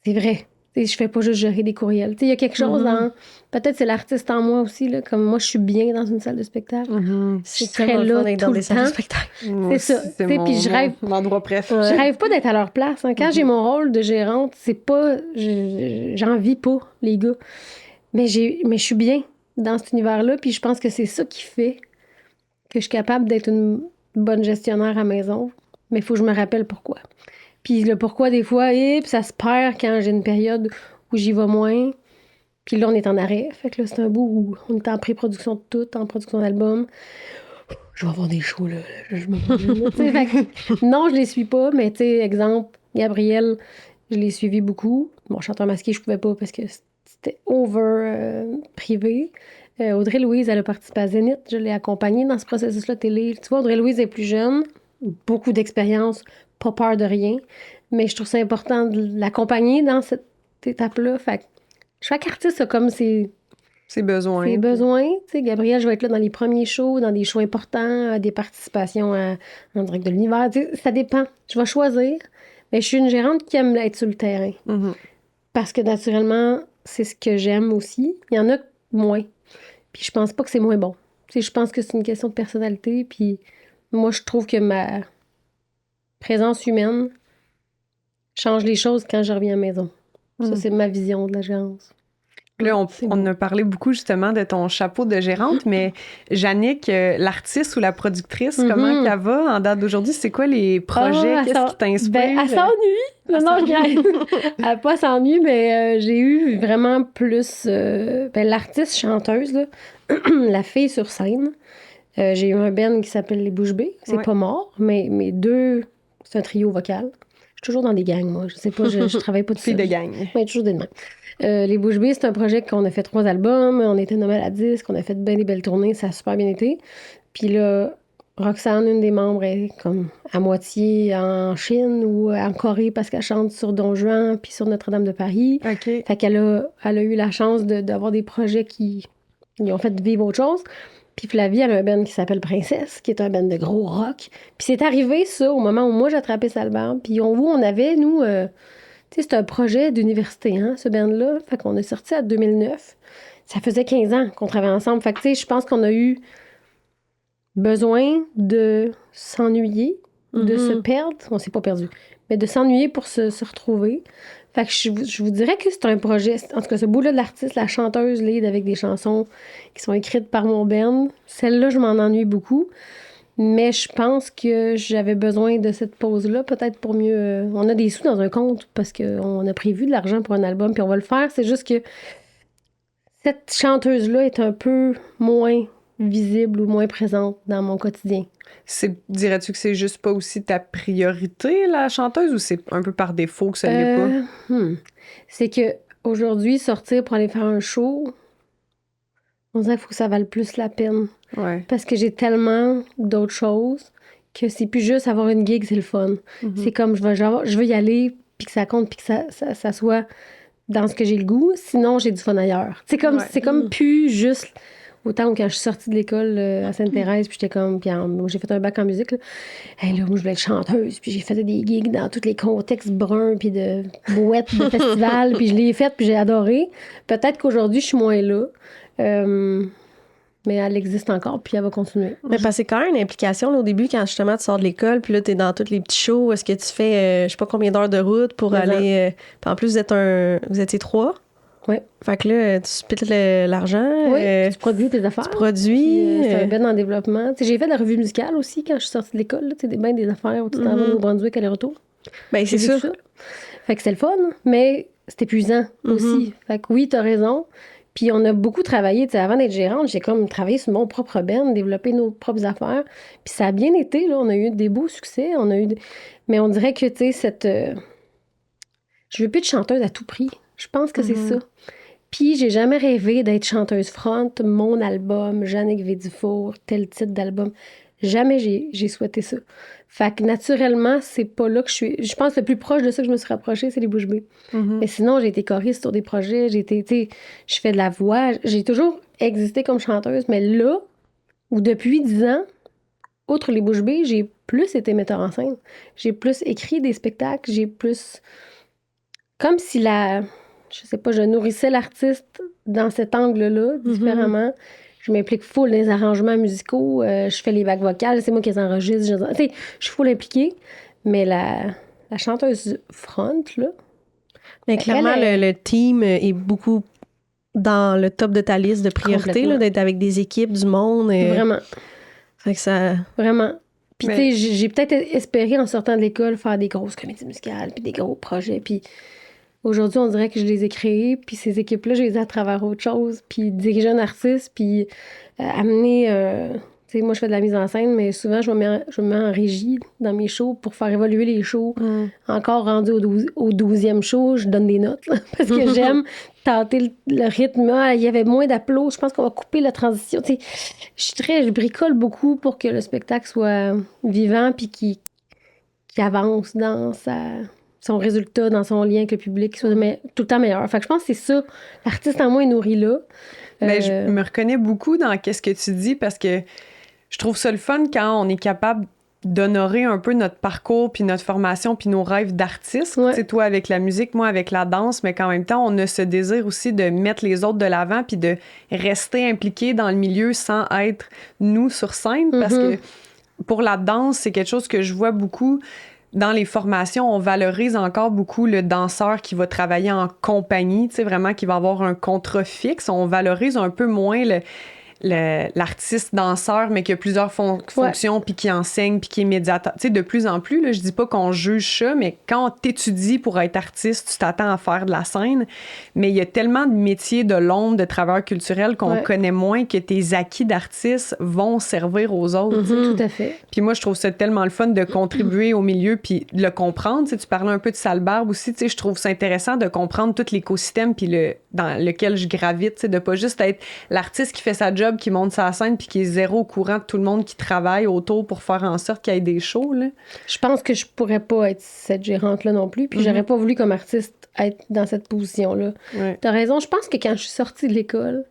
c'est vrai. T'sais, je fais pas juste gérer des courriels. Il y a quelque chose dans... Peut-être c'est l'artiste en moi aussi. Là, comme moi, je suis bien dans une salle de spectacle. Je suis très là tout le temps. C'est ça. Puis je rêve... Mon endroit préf. Je rêve pas d'être à leur place. Hein. Quand j'ai mon rôle de gérante, c'est pas... J'en vis pas, les gars. Mais je suis bien dans cet univers-là. Puis je pense que c'est ça qui fait que je suis capable d'être une bonne gestionnaire à maison. Mais il faut que je me rappelle pourquoi. Puis le pourquoi, des fois, puis ça se perd quand j'ai une période où j'y vais moins. Puis là, on est en arrêt. Fait que là, c'est un bout où on est en pré-production de tout, en production d'album. Je vais avoir des shows, là. Fait que, non, je les suis pas, mais tu sais, exemple, Gabriel, je l'ai suivi beaucoup. Bon, chanteur masqué, je pouvais pas parce que c'était privé. Audrey-Louise, elle a participé à Zénith. Je l'ai accompagnée dans ce processus-là télé. Tu vois, Audrey-Louise est plus jeune, beaucoup d'expérience, pas peur de rien. Mais je trouve ça important de l'accompagner dans cette étape-là. Fait que chaque artiste a comme ses besoins. Ses besoins. Tu sais, Gabriel, je vais être là dans les premiers shows, dans des shows importants, des participations en direct de l'univers. Tu sais, ça dépend. Je vais choisir. Mais je suis une gérante qui aime être sur le terrain. Parce que naturellement, c'est ce que j'aime aussi. Il y en a moins. Puis je pense pas que c'est moins bon. Tu sais, je pense que c'est une question de personnalité. Puis moi, je trouve que ma présence humaine change les choses quand je reviens à la maison. Ça, c'est ma vision de la gérance. Là, on a parlé beaucoup justement de ton chapeau de gérante, mais Jannick, l'artiste ou la productrice, comment qu'elle va en date d'aujourd'hui? C'est quoi les projets? Qu'est-ce qui t'inspire? Ben, elle s'ennuie. Non, elle n'a pas s'ennuie, mais j'ai eu vraiment plus... l'artiste chanteuse, là, la fille sur scène. J'ai eu un band qui s'appelle Les Bouches Bées. C'est pas mort, mais mes deux... C'est un trio vocal. Je suis toujours dans des gangs, moi. Je sais pas, je travaille pas tout seul. Fille de gang. Oui, toujours des mains. Les Bouches Bées, c'est un projet qu'on a fait 3 albums. On était nommé à la disque. On a fait bien des belles tournées. Ça a super bien été. Puis là, Roxane, une des membres, est comme à moitié en Chine ou en Corée parce qu'elle chante sur Don Juan puis sur Notre-Dame de Paris. OK. Fait qu'elle a eu la chance d'avoir des projets qui lui ont fait vivre autre chose. Puis Flavie, elle a un band qui s'appelle Princesse, qui est un band de gros rock. Puis c'est arrivé, ça, au moment où moi, j'ai attrapé Salbarbe. Puis on avait, nous... tu sais, c'est un projet d'université, hein, ce band-là. Fait qu'on est sorti en 2009. Ça faisait 15 ans qu'on travaillait ensemble. Fait que, tu sais, je pense qu'on a eu besoin de s'ennuyer, de se perdre. On s'est pas perdu. Mais de s'ennuyer pour se retrouver. Fait que je vous dirais que c'est un projet... En tout cas, ce bout-là de l'artiste, la chanteuse lead avec des chansons qui sont écrites par mon band, celle-là, je m'en ennuie beaucoup. Mais je pense que j'avais besoin de cette pause-là, peut-être pour mieux... on a des sous dans un compte parce qu'on a prévu de l'argent pour un album, puis on va le faire. C'est juste que cette chanteuse-là est un peu moins visible ou moins présente dans mon quotidien. Dirais-tu que c'est juste pas aussi ta priorité, la chanteuse, ou c'est un peu par défaut que ça l'est pas? C'est que aujourd'hui, sortir pour aller faire un show, on dirait qu'il faut que ça vale plus la peine. Ouais. Parce que j'ai tellement d'autres choses que c'est plus juste avoir une gig, c'est le fun. C'est comme je veux y aller, puis que ça compte, puis que ça soit dans ce que j'ai le goût, sinon j'ai du fun ailleurs. C'est comme plus juste autant quand je suis sortie de l'école à Sainte-Thérèse, puis j'étais comme, moi j'ai fait un bac en musique, là. Hey, là, moi je voulais être chanteuse, puis j'ai fait des gigs dans tous les contextes bruns, puis de bouettes, de festivals, puis je l'ai fait, puis j'ai adoré. Peut-être qu'aujourd'hui je suis moins là. Mais elle existe encore, puis elle va continuer. Mais parce que c'est quand même une implication là, au début, quand justement tu sors de l'école, puis là, t'es dans tous les petits shows. Est-ce que tu fais, je sais pas combien d'heures de route pour aller. Puis en plus, vous étiez 3. Oui. Fait que là, tu splits l'argent. Oui, tu produis tes affaires. Tu produis. C'est un ben en développement. T'sais, j'ai fait de la revue musicale aussi quand je suis sortie de l'école. Tu sais, des affaires où tu t'en vas au Brunswick aller-retour. Ben, c'est sûr. Fait que c'est le fun, mais c'est épuisant aussi. Fait que oui, t'as raison. Puis on a beaucoup travaillé, avant d'être gérante, j'ai comme travaillé sur mon propre band, développé nos propres affaires. Puis ça a bien été, là, on a eu des beaux succès, mais on dirait que, tu sais, je veux plus de chanteuse à tout prix. Je pense que c'est ça. Puis j'ai jamais rêvé d'être chanteuse front, mon album, Jannick Védufour, tel titre d'album. Jamais j'ai souhaité ça. Fait que naturellement, c'est pas là que je suis. Je pense que le plus proche de ça que je me suis rapprochée, c'est les Bouches Bées. Mais sinon, j'ai été choriste sur des projets, je fais de la voix. J'ai toujours existé comme chanteuse, mais là, ou depuis 10 ans, outre les Bouches Bées, j'ai plus été metteur en scène. J'ai plus écrit des spectacles, j'ai plus. Comme si je sais pas, je nourrissais l'artiste dans cet angle-là, différemment. Je m'implique full dans les arrangements musicaux. Je fais les vagues vocales. C'est moi qui les enregistre. Je suis full impliquée. Mais la chanteuse front, là... Mais clairement, le team est beaucoup dans le top de ta liste de priorités, là, d'être avec des équipes, du monde. Vraiment. Fait que ça... Vraiment. Puis, tu sais, j'ai peut-être espéré, en sortant de l'école, faire des grosses comédies musicales, puis des gros projets. Puis aujourd'hui, on dirait que je les ai créés, puis ces équipes-là, je les ai à travers autre chose, puis diriger un artiste, puis amener... tu sais, moi, je fais de la mise en scène, mais souvent, je me mets en régie dans mes shows pour faire évoluer les shows. Encore rendu au 12e show, je donne des notes, parce que j'aime tenter le rythme. Il y avait moins d'applaudissements. Je pense qu'on va couper la transition. Tu sais, je bricole beaucoup pour que le spectacle soit vivant, puis qu'il avance dans son résultat, dans son lien avec le public, qui soit tout le temps meilleur. Fait que je pense que c'est ça. L'artiste en moi est nourri là. Mais je me reconnais beaucoup dans ce que tu dis, parce que je trouve ça le fun quand on est capable d'honorer un peu notre parcours, puis notre formation, puis nos rêves d'artiste. Ouais. Tu sais, toi avec la musique, moi avec la danse, mais qu'en même temps, on a ce désir aussi de mettre les autres de l'avant, puis de rester impliqué dans le milieu sans être nous sur scène, parce que pour la danse, c'est quelque chose que je vois beaucoup. Dans les formations, on valorise encore beaucoup le danseur qui va travailler en compagnie, tu sais, vraiment qui va avoir un contrat fixe. On valorise un peu moins l'artiste danseur, mais qui a plusieurs fonctions, puis qui enseigne, puis qui est médiateur. Tu sais, de plus en plus, là, je dis pas qu'on juge ça, mais quand t'étudies pour être artiste, tu t'attends à faire de la scène, mais il y a tellement de métiers de l'ombre, de travailleurs culturels qu'on connaît moins, que tes acquis d'artiste vont servir aux autres. Tout à fait. Puis moi, je trouve ça tellement le fun de contribuer au milieu, puis de le comprendre. Tu sais, tu parlais un peu de Salbarbe aussi, tu sais, je trouve ça intéressant de comprendre tout l'écosystème, puis dans lequel je gravite, tu sais, de pas juste être l'artiste qui fait sa job, qui monte sa scène, puis qui est zéro au courant de tout le monde qui travaille autour pour faire en sorte qu'il y ait des shows, là. Je pense que je pourrais pas être cette gérante-là non plus, puis j'aurais pas voulu comme artiste être dans cette position-là. T'as raison, je pense que quand je suis sortie de l'école,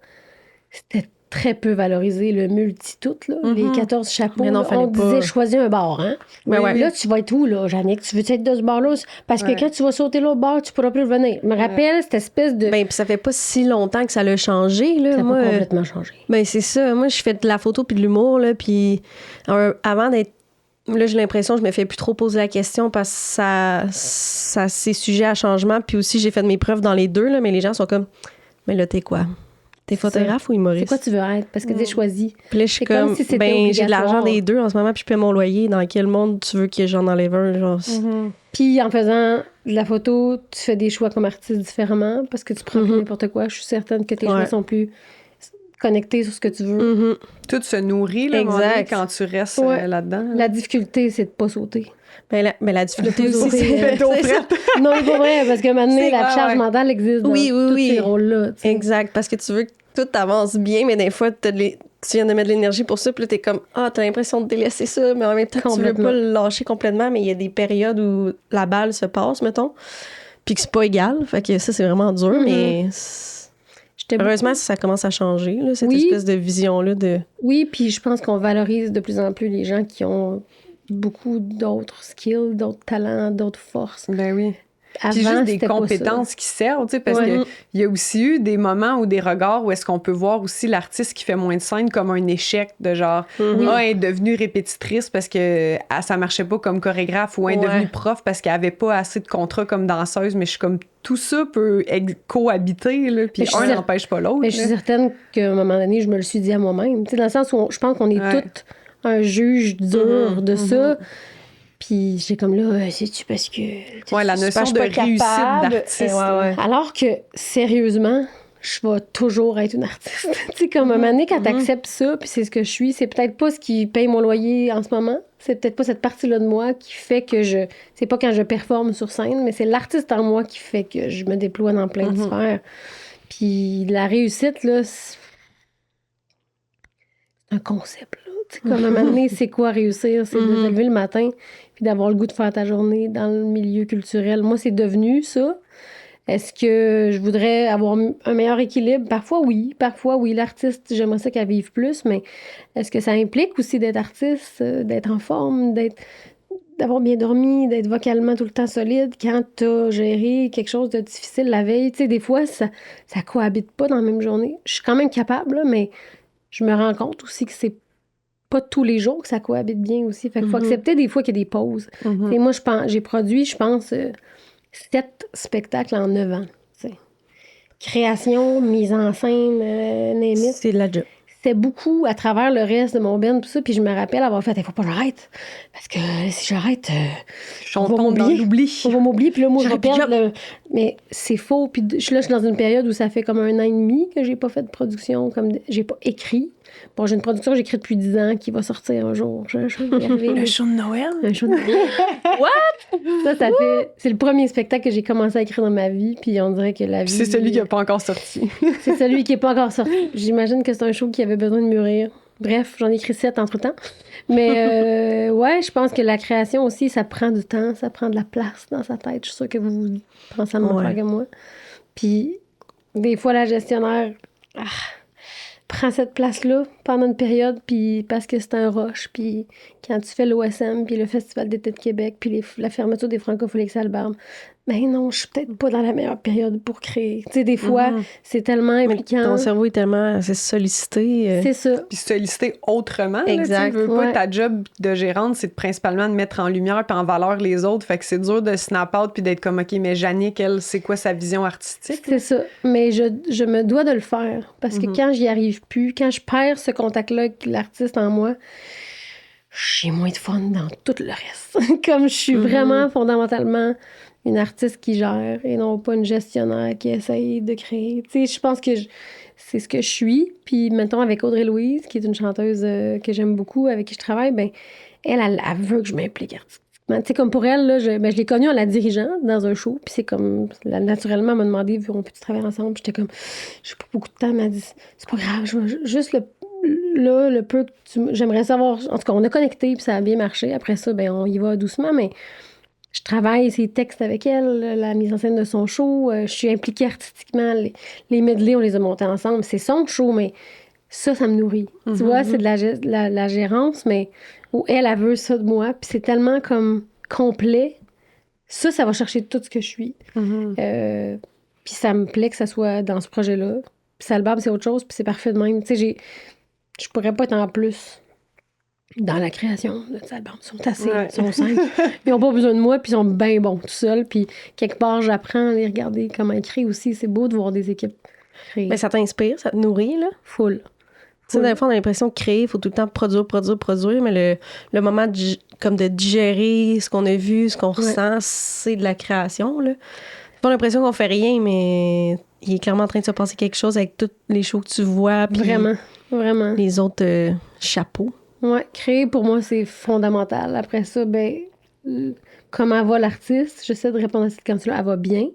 c'était très peu valorisé, le multi-tout, là, les 14 chapeaux. Mais non, là, on disait, choisis un bar, hein? Là, tu vas être où, là, Jannick? Tu veux être de ce bar-là? Parce que quand tu vas sauter l'autre bar, tu pourras plus revenir. Je me rappelle cette espèce de... Ben, puis ça fait pas si longtemps que ça l'a changé, là. Ça a Moi, pas complètement changé. Ben, c'est ça. Moi, je fais de la photo puis de l'humour, là, puis avant d'être... Là, j'ai l'impression que je me fais plus trop poser la question parce que ça c'est sujet à changement. Puis aussi, j'ai fait de mes preuves dans les deux, là, mais les gens sont comme... Mais là, t'es quoi? T'es photographe ou humoriste? C'est quoi tu veux être? Parce que t'es choisi. Puis là, je suis comme si c'était ben, j'ai de obligatoire. l'argent des deux en ce moment, puis je paie mon loyer. Dans quel monde tu veux que j'en enlève un? Genre, Puis en faisant de la photo, tu fais des choix comme artiste différemment parce que tu prends plus n'importe quoi. Je suis certaine que tes choix sont plus connectés sur ce que tu veux. Tout se nourrit, là, exact. quand tu restes là-dedans. Là. La difficulté, c'est de pas sauter. Ben, la difficulté aussi, c'est c'est Non, c'est pas vrai, parce que maintenant, la charge mentale existe dans tous ces rôles-là. T'sais. Exact, parce que tu veux que tout avance bien, mais des fois, tu viens de mettre de l'énergie pour ça, puis là, t'es comme, t'as l'impression de délaisser ça, mais en même temps, tu veux pas le lâcher complètement, mais il y a des périodes où la balle se passe, mettons. puis que c'est pas égal. Fait que ça, c'est vraiment dur, mais heureusement, ça commence à changer, là, cette espèce de vision-là de... Oui, puis je pense qu'on valorise de plus en plus les gens qui ont beaucoup d'autres skills, d'autres talents, d'autres forces. Ben oui. Avant, puis juste des c'était pas compétences qui servent, tu sais, parce que il y a aussi eu des moments ou des regards où est-ce qu'on peut voir aussi l'artiste qui fait moins de scènes comme un échec de genre elle est devenue répétitrice parce que ça marchait pas comme chorégraphe ou elle est devenue prof parce qu'elle avait pas assez de contrats comme danseuse, mais je suis comme tout ça peut cohabiter là, puis un n'empêche pas l'autre. Mais je suis certaine qu'à un moment donné, je me le suis dit à moi-même, tu sais, dans le sens où je pense qu'on est toutes un juge dur de ça. Puis j'ai comme là, c'est-tu parce que... Ouais, la notion de réussite d'artiste. Alors que, sérieusement, je vais toujours être une artiste. Tu sais, comme un moment donné, quand t'acceptes ça, puis c'est ce que je suis, c'est peut-être pas ce qui paye mon loyer en ce moment. C'est peut-être pas cette partie-là de moi qui fait que je... C'est pas quand je performe sur scène, mais c'est l'artiste en moi qui fait que je me déploie dans plein de sphères. Puis la réussite, là, c'est un concept, là. Tu sais, comme un moment donné, c'est quoi réussir? C'est de se lever le matin puis d'avoir le goût de faire ta journée dans le milieu culturel. Moi, c'est devenu ça. Est-ce que je voudrais avoir un meilleur équilibre? Parfois, oui. Parfois, oui. L'artiste, j'aimerais ça qu'elle vive plus, mais est-ce que ça implique aussi d'être artiste, d'être en forme, d'avoir bien dormi, d'être vocalement tout le temps solide quand t'as géré quelque chose de difficile la veille? Tu sais, des fois, ça cohabite pas dans la même journée. Je suis quand même capable, là, mais je me rends compte aussi que c'est pas tous les jours que ça cohabite bien aussi. Fait qu'il faut accepter des fois qu'il y a des pauses. Et moi, j'ai produit, je pense, 7 spectacles en 9 ans. T'sais. Création, mise en scène, name it. C'est de la job. C'était beaucoup à travers le reste de mon tout ça. Puis je me rappelle avoir fait, il faut pas que j'arrête. Parce que si j'arrête, on va m'oublier. On va m'oublier. Puis là, moi, je répète. Mais c'est faux. Puis je suis dans une période où ça fait comme 1 an et demi que j'ai pas fait de production. J'ai pas écrit. Bon, j'ai une production que j'écris depuis 10 ans qui va sortir un jour. Un show de Noël? Un show de Noël. What? Ça fait... C'est le premier spectacle que j'ai commencé à écrire dans ma vie, puis on dirait que la vie... C'est celui qui n'est pas encore sorti. C'est celui qui n'est pas encore sorti. J'imagine que c'est un show qui avait besoin de mûrir. Bref, j'en ai écrit 7 entre-temps. Mais ouais, je pense que la création aussi, ça prend du temps, ça prend de la place dans sa tête. Je suis sûre que vous pensez à me faire comme moi. Puis, des fois, la gestionnaire... prends cette place-là pendant une période, puis parce que c'est un rush, puis quand tu fais l'OSM, puis le Festival d'été de Québec, puis la fermeture des Francopholies Albarbe, ben non, je suis peut-être pas dans la meilleure période pour créer. Tu sais, des fois, c'est tellement impliquant. Ton cerveau est tellement sollicité. C'est ça. Puis sollicité autrement. Exact. Tu veux pas, ta job de gérante, c'est principalement de mettre en lumière puis en valeur les autres. Fait que c'est dur de snap out puis d'être comme, OK, mais Jannick, elle, c'est quoi sa vision artistique? C'est ça. Mais je me dois de le faire. Parce que quand j'y arrive plus, quand je perds ce contact-là avec l'artiste en moi, j'ai moins de fun dans tout le reste. Comme je suis vraiment fondamentalement une artiste qui gère et non pas une gestionnaire qui essaye de créer. Tu sais, je pense que c'est ce que je suis. Puis, mettons, avec Audrey-Louise, qui est une chanteuse que j'aime beaucoup, avec qui je travaille, ben elle veut que je m'implique artistiquement. Tu sais, comme pour elle, là, je l'ai connue en la dirigeant dans un show. Puis c'est comme, naturellement, elle m'a demandé, on peut-tu travailler ensemble? Puis j'étais comme, j'ai pas beaucoup de temps. Elle m'a dit, c'est pas grave, je vais juste le peu que j'aimerais savoir. En tout cas, on a connecté, puis ça a bien marché. Après ça, ben on y va doucement, mais je travaille ses textes avec elle, la mise en scène de son show. Je suis impliquée artistiquement. Les medley, on les a montés ensemble. C'est son show, mais ça me nourrit. Tu vois, c'est de la gérance, mais où elle veut ça de moi. Puis c'est tellement comme complet. Ça va chercher tout ce que je suis. Puis ça me plaît que ça soit dans ce projet-là. Puis Salbarbe, c'est autre chose, puis c'est parfait de même. Tu sais, je pourrais pas être en plus dans la création de Salbarbe. Ils sont assez, ils sont 5. Ils ont pas besoin de moi, puis ils sont bien bons tout seuls. Puis quelque part, j'apprends à les regarder comment ils créent aussi. C'est beau de voir des équipes créer. Mais ça t'inspire, ça te nourrit, là? Full. Tu sais, des fois, on a l'impression de créer, il faut tout le temps produire, mais le moment comme de digérer ce qu'on a vu, ce qu'on ressent, c'est de la création, là. J'ai l'impression qu'on fait rien, mais il est clairement en train de se passer quelque chose avec tous les shows que tu vois. Puis Vraiment. Les autres chapeaux. Ouais, créer, pour moi, c'est fondamental. Après ça, comment va l'artiste? J'essaie de répondre à cette question-là. Elle va bien.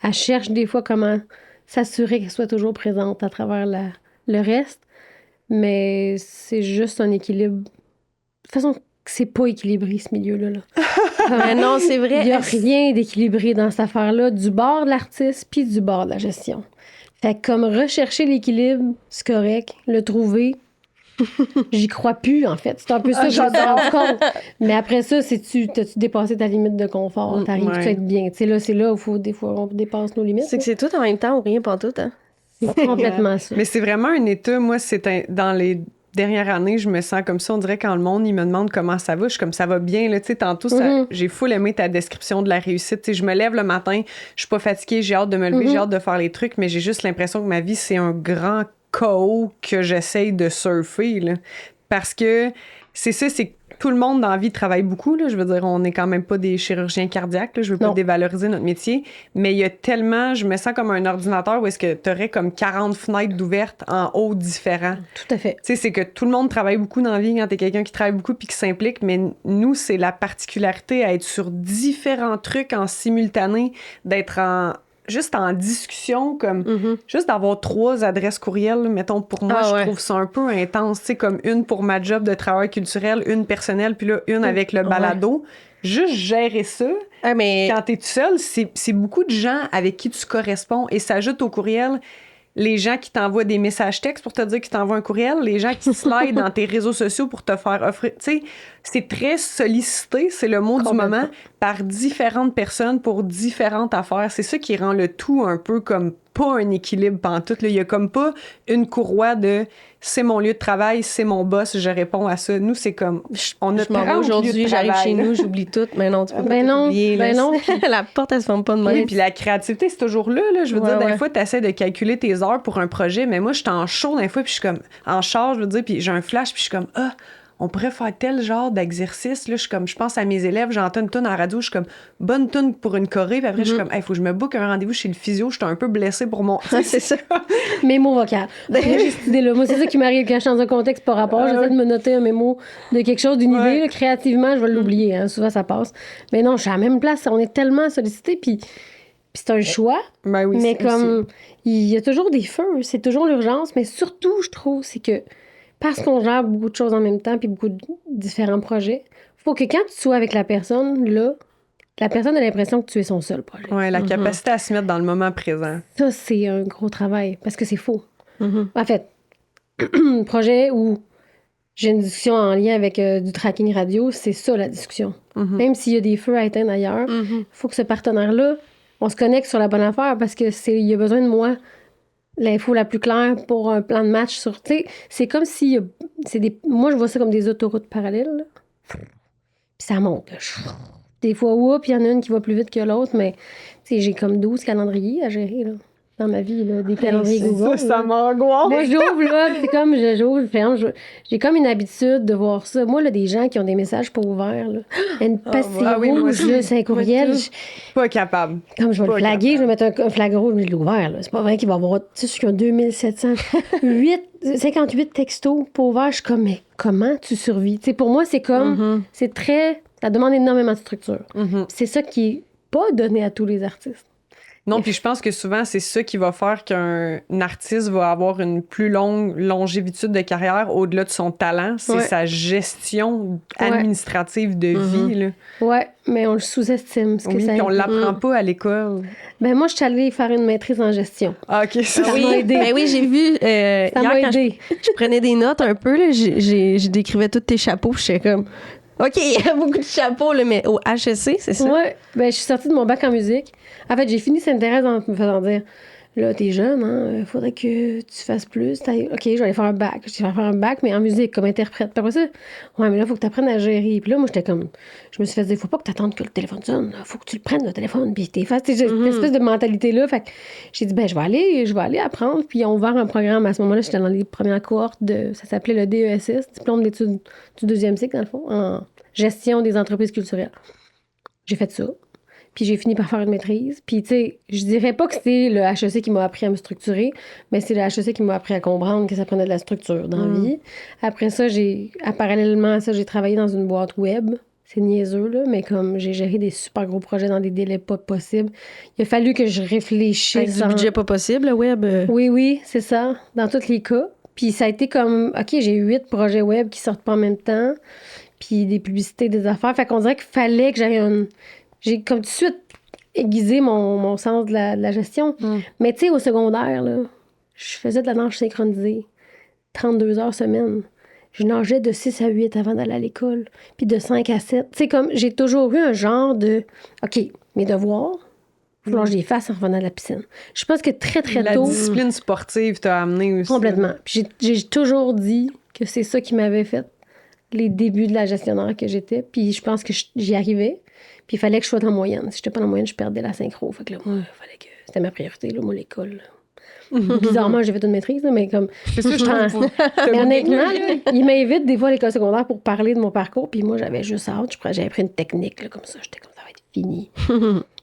Elle cherche des fois comment s'assurer qu'elle soit toujours présente à travers le reste. Mais c'est juste un équilibre. De toute façon, c'est pas équilibré, ce milieu-là. Là. Mais non, c'est vrai. Il y a rien d'équilibré dans cette affaire-là, du bord de l'artiste puis du bord de la gestion. Fait que comme rechercher l'équilibre, c'est correct. Le trouver, j'y crois plus, en fait. C'est un peu ça que je me suis rendu compte. Mais après ça, t'as-tu dépassé ta limite de confort? T'arrives-tu à être bien? Tu sais, là, c'est là où des fois, on dépasse nos limites. C'est que c'est tout en même temps ou rien pantoute, hein? C'est complètement ça. Mais c'est vraiment un état, moi, dans les dernières années, je me sens comme ça. On dirait quand le monde, il me demande comment ça va, je suis comme ça va bien. Là, tu sais, tantôt, j'ai full aimé ta description de la réussite. Tu sais, je me lève le matin, je suis pas fatiguée, j'ai hâte de me lever, j'ai hâte de faire les trucs, mais j'ai juste l'impression que ma vie, c'est un grand chaos que j'essaye de surfer. Là. Parce que c'est ça, c'est que tout le monde dans la vie travaille beaucoup. Là. Je veux dire, on n'est quand même pas des chirurgiens cardiaques. Là. Je veux pas dévaloriser notre métier. Mais il y a tellement... Je me sens comme un ordinateur où est-ce que tu aurais comme 40 fenêtres d'ouvertes en haut différents. Tout à fait. Tu sais, c'est que tout le monde travaille beaucoup dans la vie quand t'es quelqu'un qui travaille beaucoup puis qui s'implique. Mais nous, c'est la particularité à être sur différents trucs en simultané, d'être juste en discussion, comme juste d'avoir 3 adresses courriels, mettons, pour moi, je trouve ça un peu intense, tu sais, comme une pour ma job de travail culturel, une personnelle, puis là, une avec le balado. Juste gérer ça, quand t'es tout seul, c'est beaucoup de gens avec qui tu corresponds et s'ajoute au courriel les gens qui t'envoient des messages textes pour te dire qu'ils t'envoient un courriel, les gens qui slident dans tes réseaux sociaux pour te faire offrir. Tu sais, c'est très sollicité, c'est le mot du moment, par différentes personnes pour différentes affaires. C'est ça qui rend le tout un peu comme pas un équilibre pantoute. Il y a comme pas une courroie de c'est mon lieu de travail, c'est mon boss, je réponds à ça. Nous, c'est comme on a je m'en vais aujourd'hui, j'arrive chez nous, j'oublie tout. Mais non, tu peux pas oublier. Non. La porte, elle se ferme pas de même. Oui, puis la créativité, c'est toujours là. Je veux dire, des fois, tu essaies de calculer tes heures pour un projet, mais moi, je suis en show des fois, puis je suis comme en charge, je veux dire, puis j'ai un flash, puis je suis comme on pourrait faire tel genre d'exercice. Là, je pense à mes élèves, j'entends une toune en radio, je suis comme bonne toune pour une choré, puis après, je suis comme, faut que je me book un rendez-vous chez le physio, je suis un peu blessée pour mon. C'est ça. Mémo vocal. Moi, j'ai cette idée-là. Moi, c'est ça qui m'arrive quand je suis dans un contexte par rapport. J'essaie de me noter un mémo de quelque chose, d'une idée. Là, créativement, je vais l'oublier. Hein. Souvent, ça passe. Mais non, je suis à la même place. On est tellement sollicité, puis c'est un choix. Ben oui, mais comme, il y a toujours des feux. C'est toujours l'urgence. Mais surtout, je trouve, c'est que parce qu'on gère beaucoup de choses en même temps puis beaucoup de différents projets, faut que quand tu sois avec la personne, là, la personne a l'impression que tu es son seul projet. Oui, la capacité à se mettre dans le moment présent. Ça, c'est un gros travail parce que c'est faux. En fait, projet où j'ai une discussion en lien avec du tracking radio, c'est ça la discussion. Même s'il y a des feux à éteindre ailleurs, il faut que ce partenaire-là, on se connecte sur la bonne affaire parce que il a besoin de moi. L'info la plus claire pour un plan de match sur... Tu sais, c'est comme si... Moi, je vois ça comme des autoroutes parallèles. Là. Puis ça monte. Là. Des fois, puis il y en a une qui va plus vite que l'autre, mais j'ai comme 12 calendriers à gérer là, dans ma vie. Là, des calendriers Google. Ça m'angoisse. Moi, j'ouvre, là, c'est comme j'ouvre, je ferme. J'ai comme une habitude de voir ça. Moi, là, des gens qui ont des messages pas ouverts, là, une pastille rouge, là, c'est un courriel. Pas capable. Comme je vais le flaguer, je vais mettre un flag rouge, mais je l'ai ouvert. Là. C'est pas vrai qu'il va y avoir, tu sais, ceux qui ont 58 textos pas ouverts. Je suis comme, mais comment tu survis? Tu sais, pour moi, c'est comme, c'est très, ça demande énormément de structure. C'est ça qui est pas donné à tous les artistes. Non, puis je pense que souvent, c'est ça qui va faire qu'un artiste va avoir une plus longue longévitude de carrière au-delà de son talent. C'est sa gestion administrative de vie. Là. Ouais, mais on le sous-estime. Puis on l'apprend pas à l'école. Ben moi, je suis allée faire une maîtrise en gestion. Ah, OK, ça m'a aidé. Ben oui, j'ai vu. Ça hier, m'a quand aidé. je prenais des notes un peu, là, je décrivais tous tes chapeaux, puis j'étais comme... OK, il y a beaucoup de chapeaux, là, mais au HEC, c'est ça? Ouais, ben je suis sortie de mon bac en musique. En fait, j'ai fini Sainte-Thérèse en me faisant dire, là, t'es jeune, hein, faudrait que tu fasses plus. OK, je vais aller faire un bac. Je vais faire un bac, mais en musique, comme interprète. Puis après ça, ouais, mais là, faut que t'apprennes à gérer. Puis là, moi, j'étais comme, je me suis fait dire, faut pas que t'attendes que le téléphone sonne. Faut que tu le prennes, le téléphone, puis t'es face. J'ai cette espèce de mentalité-là. Fait que j'ai dit, ben, je vais aller apprendre. Puis ils ont ouvert un programme. À ce moment-là, j'étais dans les premières cohortes ça s'appelait le DESS, diplôme d'études du 2e cycle, dans le fond, en gestion des entreprises culturelles. J'ai fait ça. Puis j'ai fini par faire une maîtrise. Puis, tu sais, je dirais pas que c'est le HEC qui m'a appris à me structurer, mais c'est le HEC qui m'a appris à comprendre que ça prenait de la structure dans la vie. Après ça, parallèlement à ça, j'ai travaillé dans une boîte web. C'est niaiseux, là, mais comme j'ai géré des super gros projets dans des délais pas possibles, il a fallu que je réfléchisse. Avec du budget pas possible, le web? Oui, c'est ça, dans tous les cas. Puis ça a été comme, OK, j'ai 8 projets web qui sortent pas en même temps. puis des publicités, des affaires. Fait qu'on dirait qu'il fallait que j'aille J'ai comme tout de suite aiguisé mon sens de la gestion. Mais tu sais, au secondaire, là, je faisais de la nage synchronisée, 32 heures semaine. Je nageais de 6 à 8 avant d'aller à l'école, puis de 5 à 7. Tu sais, comme j'ai toujours eu un genre de OK, mes devoirs, il faut que je les fasse en revenant de la piscine. Je pense que très, très La tôt. discipline sportive t'a amené aussi. Complètement. Puis j'ai toujours dit que c'est ça qui m'avait fait les débuts de la gestionnaire que j'étais. Puis je pense que j'y arrivais. Puis il fallait que je sois dans la moyenne. Si j'étais pas dans la moyenne, je perdais la synchro. Fait que là, moi, il fallait que... C'était ma priorité, là, moi, l'école. Bizarrement, j'ai fait une maîtrise, là, mais comme... C'est ça, je trouve. Mais honnêtement, là, il m'invite des fois à l'école secondaire pour parler de mon parcours. Puis moi, j'avais juste hâte. J'avais pris une technique, là, comme ça. J'étais comme, ça va être fini.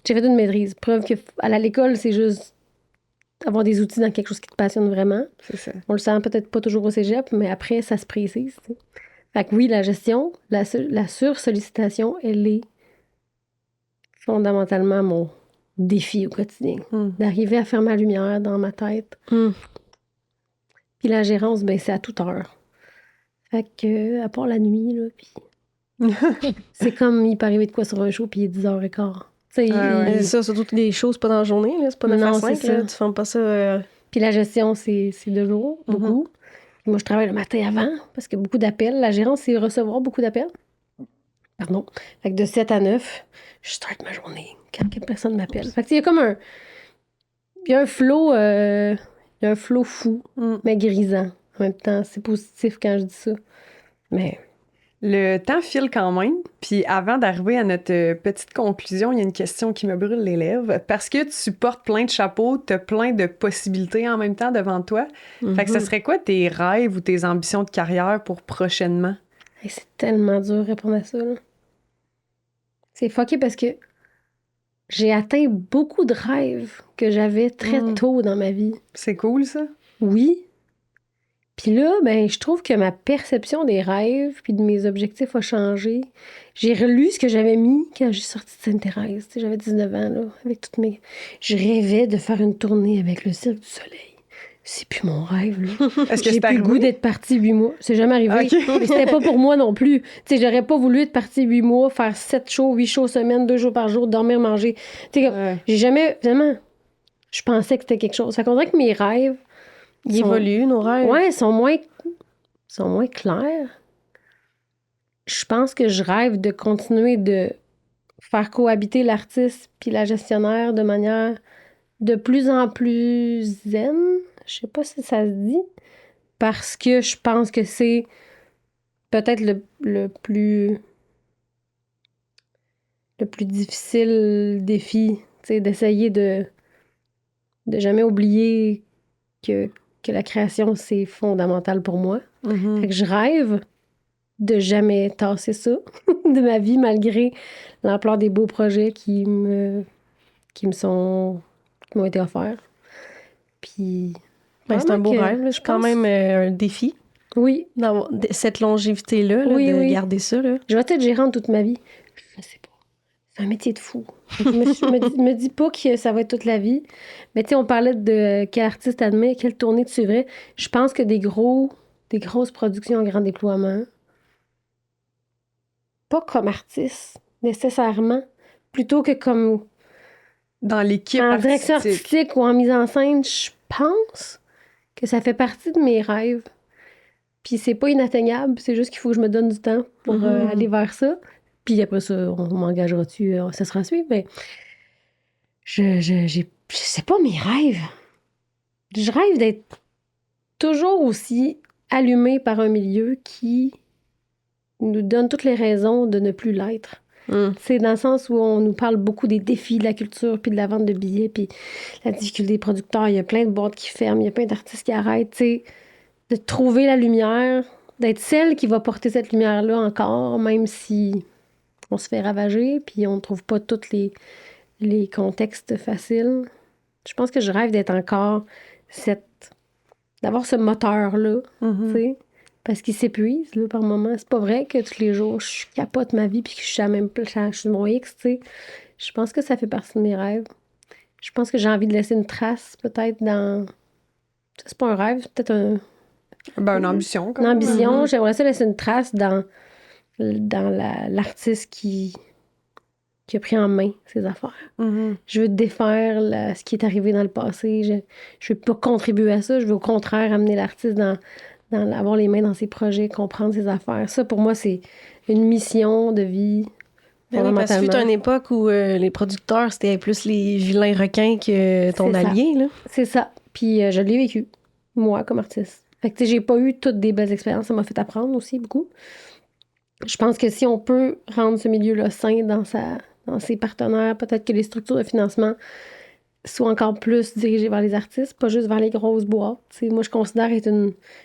J'ai fait une maîtrise. Preuve que aller à l'école, c'est juste avoir des outils dans quelque chose qui te passionne vraiment. C'est ça. On le sent peut-être pas toujours au cégep, mais après, ça se précise. T'sais. Fait que oui, la gestion, la sursollicitation, elle est fondamentalement mon défi au quotidien. D'arriver à faire ma lumière dans ma tête. Puis la gérance, ben c'est à toute heure. Fait que, à part la nuit, là, puis... c'est comme il peut arriver de quoi sur un show, puis il est 10h15. C'est ça, surtout que les choses pas dans la journée, là, c'est pas 9 à 5, là, tu fermes pas ça. Puis la gestion, c'est de jour, beaucoup. Moi, je travaille le matin avant, parce que beaucoup d'appels. La gérance, c'est recevoir beaucoup d'appels. Pardon. Fait que de 7 à 9, je start ma journée quand personne m'appelle. Fait que il y a comme un... Il y a un flow... il y a un flow fou, mais grisant. En même temps, c'est positif quand je dis ça. Mais... Le temps file quand même. Puis avant d'arriver à notre petite conclusion, il y a une question qui me brûle les lèvres. Parce que tu portes plein de chapeaux, tu as plein de possibilités en même temps devant toi. Fait que ce serait quoi tes rêves ou tes ambitions de carrière pour prochainement? Hey, c'est tellement dur de répondre à ça, là. C'est fucké parce que j'ai atteint beaucoup de rêves que j'avais très tôt dans ma vie. C'est cool, ça? Oui. Puis là, ben, je trouve que ma perception des rêves puis de mes objectifs a changé. J'ai relu ce que j'avais mis quand j'ai sorti de Sainte-Thérèse. Tu sais, j'avais 19 ans, là, avec toutes mes... Je rêvais de faire une tournée avec le Cirque du Soleil. C'est plus mon rêve, là. Est-ce que J'ai c'est plus le goût d'être partie 8 mois. C'est jamais arrivé. Okay. Mais c'était pas pour moi non plus. Tu sais, j'aurais pas voulu être partie 8 mois, faire 7 shows, 8 shows semaine, 2 jours par jour, dormir, manger. Tu sais, j'ai jamais... Vraiment, je pensais que c'était quelque chose. Ça dirait que mes rêves... Ils évoluent, nos rêves. Ouais, sont moins clairs. Je pense que je rêve de continuer de faire cohabiter l'artiste puis la gestionnaire de manière de plus en plus zen. Je sais pas si ça se dit. Parce que je pense que c'est peut-être le plus difficile défi, tu sais, d'essayer de jamais oublier que la création, c'est fondamental pour moi. Fait que je rêve de jamais tasser ça de ma vie, malgré l'ampleur des beaux projets qui m'ont été offerts. Puis... c'est un beau rêve. C'est quand même un défi. Oui. D'avoir cette longévité-là, de garder ça. Là. Je vais être gérante toute ma vie. Je sais pas. C'est un métier de fou. Je me dis pas que ça va être toute la vie. Mais tu sais, on parlait de quel artiste admet, quelle tournée tu suivrais. Je pense que des grosses productions en grand déploiement, pas comme artiste, nécessairement, plutôt que comme... Dans l'équipe en direction artistique ou en mise en scène, je pense que ça fait partie de mes rêves. Puis c'est pas inatteignable, c'est juste qu'il faut que je me donne du temps pour aller vers ça. Puis après ça, on m'engagera dessus, ça sera suivi. Mais je sais pas mes rêves. Je rêve d'être toujours aussi allumée par un milieu qui nous donne toutes les raisons de ne plus l'être. C'est dans le sens où on nous parle beaucoup des défis de la culture, puis de la vente de billets, puis la difficulté des producteurs. Il y a plein de boîtes qui ferment, il y a plein d'artistes qui arrêtent. T'sais, de trouver la lumière, d'être celle qui va porter cette lumière-là encore, même si on se fait ravager, puis on ne trouve pas tous les contextes faciles. Je pense que je rêve d'être encore d'avoir ce moteur-là, tu sais, parce qu'il s'épuise, là, par moments. C'est pas vrai que tous les jours, je capote ma vie puis que je suis à même je suis mon X, tu sais. Je pense que ça fait partie de mes rêves. Je pense que j'ai envie de laisser une trace, peut-être, dans... C'est pas un rêve, c'est peut-être une ambition. Une ambition. J'aimerais ça laisser une trace dans l'artiste qui a pris en main ses affaires. Je veux défaire ce qui est arrivé dans le passé. Je veux pas contribuer à ça. Je veux au contraire amener l'artiste dans avoir les mains dans ses projets, comprendre ses affaires. Ça, pour moi, c'est une mission de vie. Ben oui, parce que fut une époque où les producteurs, c'était plus les vilains requins que ton allié. Là. C'est ça. Puis je l'ai vécu, moi, comme artiste. Fait que, tu sais, j'ai pas eu toutes des belles expériences. Ça m'a fait apprendre aussi beaucoup. Je pense que si on peut rendre ce milieu-là sain dans ses partenaires, peut-être que les structures de financement soient encore plus dirigées vers les artistes, pas juste vers les grosses boîtes. T'sais, moi, je considère être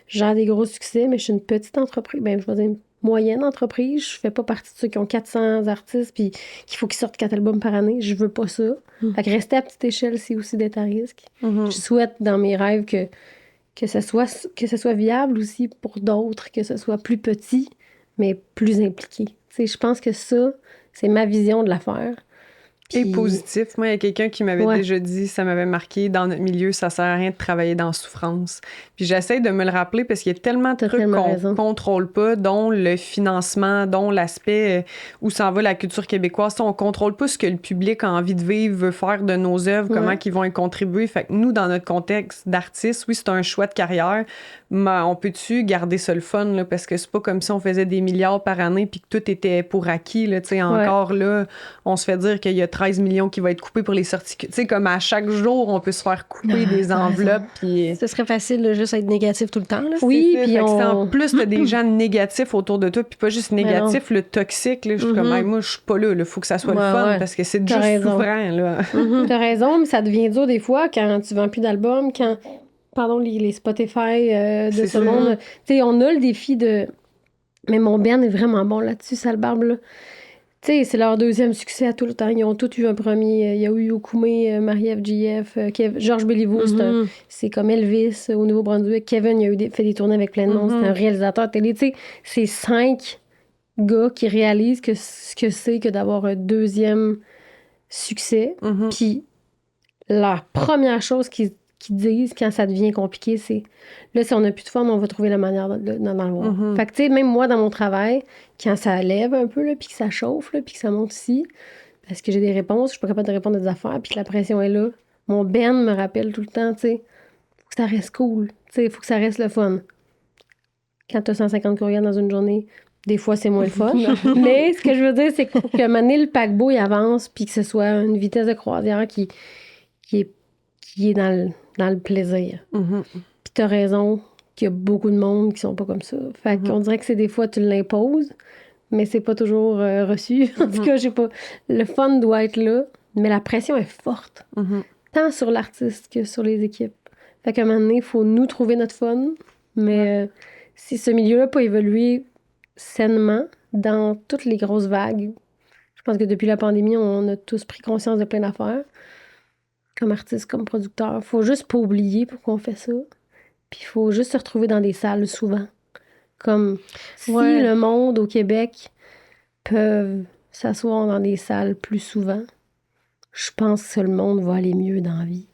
genre des gros succès, mais je suis une petite entreprise. Ben, je vais dire une moyenne entreprise. Je fais pas partie de ceux qui ont 400 artistes puis qu'il faut qu'ils sortent 4 albums par année. Je veux pas ça. Fait que rester à petite échelle, c'est aussi d'être à risque. Je souhaite, dans mes rêves, que ça soit viable aussi pour d'autres, que ce soit plus petit, mais plus impliqué. T'sais, je pense que ça, c'est ma vision de l'affaire. Et positif. Moi, il y a quelqu'un qui m'avait déjà dit, ça m'avait marqué, dans notre milieu, ça sert à rien de travailler dans la souffrance. Puis j'essaie de me le rappeler parce qu'il y a tellement de trucs qu'on contrôle pas, dont le financement, dont l'aspect où s'en va la culture québécoise. On contrôle pas ce que le public a envie de vivre, veut faire de nos œuvres, comment ils vont y contribuer. Fait que nous, dans notre contexte d'artiste, oui, c'est un choix de carrière, mais on peut-tu garder ça le fun, là, parce que c'est pas comme si on faisait des milliards par année puis que tout était pour acquis, là, tu sais, encore là, on se fait dire qu'il y a 13 millions qui va être coupés pour les sorties. Tu sais, comme à chaque jour, on peut se faire couper des enveloppes. Puis ce serait facile de juste être négatif tout le temps. Là. Oui, puis en plus, t'as des gens négatifs autour de toi, puis pas juste négatifs, le toxique. Là, je suis comme, hey, moi, je suis pas là. Il faut que ça soit le fun parce que c'est juste souverain. Là. T'as raison, mais ça devient dur des fois quand tu vends plus d'albums, quand, les Spotify de ce monde. Tu sais, on a le défi de... Mais mon band est vraiment bon là-dessus, Sale Barbe, là. Tu sais, c'est leur deuxième succès à tout le temps. Ils ont tous eu un premier. Il y a eu Okoumé, Marie-Ève GF, Georges Béliveau, c'est comme Elvis au Nouveau-Brunswick. Kevin, il a fait des tournées avec plein de monde. C'est un réalisateur télé. Tu sais, c'est 5 gars qui réalisent ce que c'est que d'avoir un deuxième succès. Puis la première chose qu'ils disent quand ça devient compliqué, c'est là, si on n'a plus de fun, on va trouver la manière d'en avoir. Fait que, tu sais, même moi, dans mon travail, quand ça lève un peu, là, puis que ça chauffe, là, puis que ça monte ici, parce que j'ai des réponses, je suis pas capable de répondre à des affaires, puis que la pression est là, mon Ben me rappelle tout le temps, tu sais, faut que ça reste cool, tu sais, faut que ça reste le fun. Quand t'as 150 courriels dans une journée, des fois, c'est moins le fun. Mais ce que je veux dire, c'est que à un moment donné, le paquebot, il avance, puis que ce soit une vitesse de croisière qui est dans le plaisir. Puis t'as raison qu'il y a beaucoup de monde qui sont pas comme ça. Fait qu'on dirait que c'est des fois, tu l'imposes, mais c'est pas toujours reçu. En tout cas, le fun doit être là, mais la pression est forte. Tant sur l'artiste que sur les équipes. Fait qu'à un moment donné, il faut nous trouver notre fun, mais si ce milieu-là peut évoluer sainement dans toutes les grosses vagues, je pense que depuis la pandémie, on a tous pris conscience de plein d'affaires. Comme artiste, comme producteur. Faut juste pas oublier pourquoi on fait ça. Puis il faut juste se retrouver dans des salles souvent. Comme si le monde au Québec peut s'asseoir dans des salles plus souvent, je pense que le monde va aller mieux dans la vie.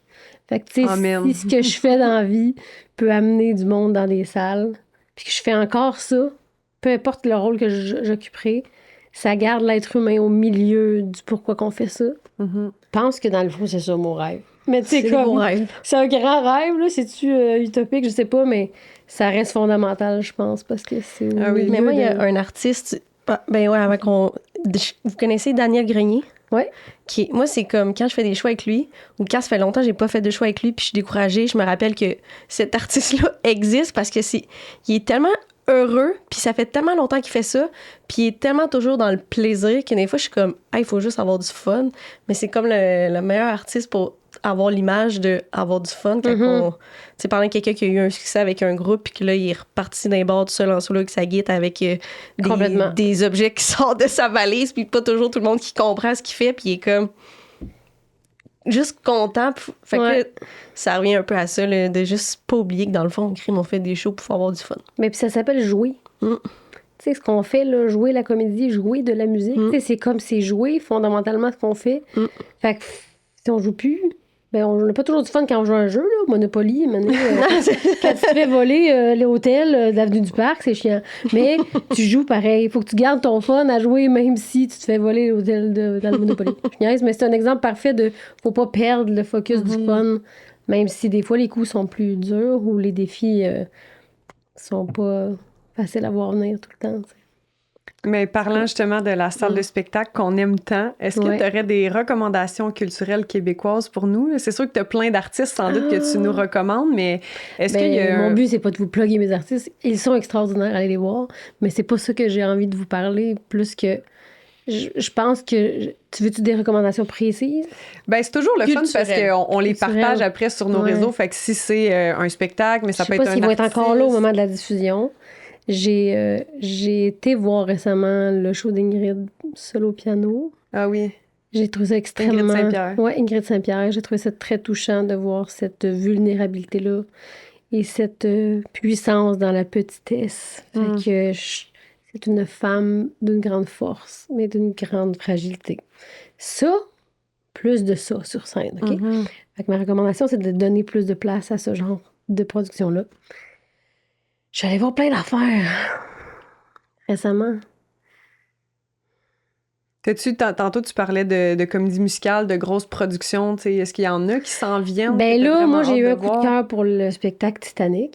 Fait que, tu sais, si ce que je fais dans la vie peut amener du monde dans des salles, puis que je fais encore ça, peu importe le rôle que j'occuperai, ça garde l'être humain au milieu du pourquoi qu'on fait ça. Je pense que dans le fond, c'est ça mon rêve. Mais tu sais, c'est un grand rêve, là. C'est-tu utopique? Je sais pas, mais ça reste fondamental, je pense, parce que c'est... Mais moi, il y a un artiste... avant qu'on... Vous connaissez Daniel Grenier? Oui. Moi, c'est comme quand je fais des choix avec lui, ou quand ça fait longtemps que j'ai pas fait de choix avec lui, puis je suis découragée, je me rappelle que cet artiste-là existe parce que il est tellement heureux, puis ça fait tellement longtemps qu'il fait ça, puis il est tellement toujours dans le plaisir que des fois, je suis comme, il faut juste avoir du fun. Mais c'est comme le meilleur artiste pour avoir l'image d'avoir du fun quand on... Tu sais, pendant quelqu'un qui a eu un succès avec un groupe, puis que là, il est reparti d'un bord tout seul en solo avec sa guitare avec des objets qui sortent de sa valise, puis pas toujours tout le monde qui comprend ce qu'il fait, puis il est comme... juste content. Fait que ça revient un peu à ça, là, de juste pas oublier que dans le fond, on fait des shows pour avoir du fun. Mais puis ça s'appelle jouer. Tu sais, ce qu'on fait, là, jouer la comédie, jouer de la musique, tu sais, c'est comme c'est jouer fondamentalement ce qu'on fait. Fait que si on joue plus, Ben, on n'a pas toujours du fun quand on joue à un jeu, là. Monopoly, maintenant, quand tu te fais voler l'hôtel de l'avenue du Parc, c'est chiant. Mais tu joues pareil. Il faut que tu gardes ton fun à jouer, même si tu te fais voler l'hôtel dans le Monopoly. Je niaise, mais c'est un exemple parfait de faut pas perdre le focus du fun, même si des fois les coups sont plus durs ou les défis sont pas faciles à voir venir tout le temps. T'sais. Mais parlant justement de la salle de spectacle qu'on aime tant, est-ce que tu aurais des recommandations culturelles québécoises pour nous? C'est sûr que tu as plein d'artistes sans doute que tu nous recommandes, mais est-ce qu'il y a... Mon but, c'est pas de vous plugger mes artistes. Ils sont extraordinaires, allez les voir, mais c'est pas ça que j'ai envie de vous parler, plus que... Je pense que... Tu veux-tu des recommandations précises? Ben c'est toujours le fun parce qu'on les partage après sur nos réseaux. Fait que si c'est un spectacle, mais ça peut être un artiste... Je sais pas s'ils vont être encore là au moment de la diffusion. J'ai été voir récemment le show d'Ingrid seul au piano. Ah oui. J'ai trouvé ça extrêmement... Ingrid Saint-Pierre. Oui, Ingrid Saint-Pierre. J'ai trouvé ça très touchant de voir cette vulnérabilité-là et cette puissance dans la petitesse. Fait que c'est une femme d'une grande force, mais d'une grande fragilité. Ça, plus de ça sur scène, OK? Fait que ma recommandation, c'est de donner plus de place à ce genre de production-là. Je suis allée voir plein d'affaires récemment. Tantôt, tu parlais de comédie musicale, de grosses productions. Est-ce qu'il y en a qui s'en viennent? Ben là, moi, j'ai eu un coup de cœur pour le spectacle Titanic.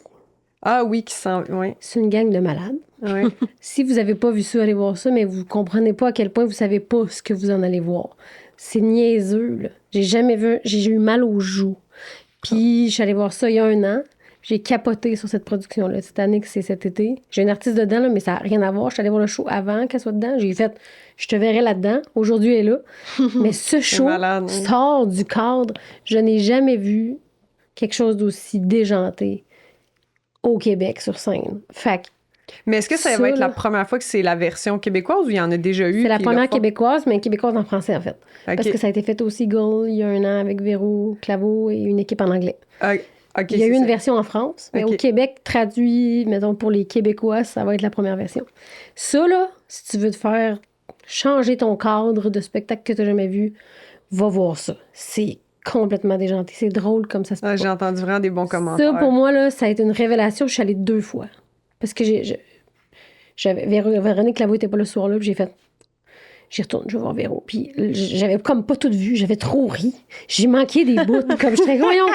Ah oui, oui. C'est une gang de malades. Oui. Si vous n'avez pas vu ça, allez voir ça, mais vous comprenez pas à quel point vous savez pas ce que vous en allez voir. C'est niaiseux, là. J'ai eu mal aux joues. Puis, je suis allée voir ça il y a 1 an. J'ai capoté sur cette production-là. Titanic, c'est cet été. J'ai une artiste dedans, là, mais ça n'a rien à voir. Je suis allée voir le show avant qu'elle soit dedans. J'ai fait, je te verrai là-dedans. Aujourd'hui, elle est là. Mais ce show sort du cadre. Je n'ai jamais vu quelque chose d'aussi déjanté au Québec sur scène. Fait que mais est-ce que ça va être la première fois que c'est la version québécoise ou il y en a déjà eu? C'est la première québécoise, mais québécoise en français, en fait. Okay. Parce que ça a été fait au Seagull il y a 1 an avec Véro Claveau et une équipe en anglais. Okay, il y a eu une version en France, mais au Québec, traduit, mettons, pour les Québécois, ça va être la première version. Ça, là, si tu veux te faire changer ton cadre de spectacle que tu n'as jamais vu, va voir ça. C'est complètement déjanté. C'est drôle comme ça se passe. J'ai entendu vraiment des bons commentaires. Ça, pour moi, là, ça a été une révélation. Je suis allée 2 fois. Parce que Véronique Claveau n'était pas le soir-là, puis j'ai fait... J'y retourne, je vais voir Véro. Puis j'avais comme pas tout vu, j'avais trop ri. J'ai manqué des bouts. Comme j'étais, voyons,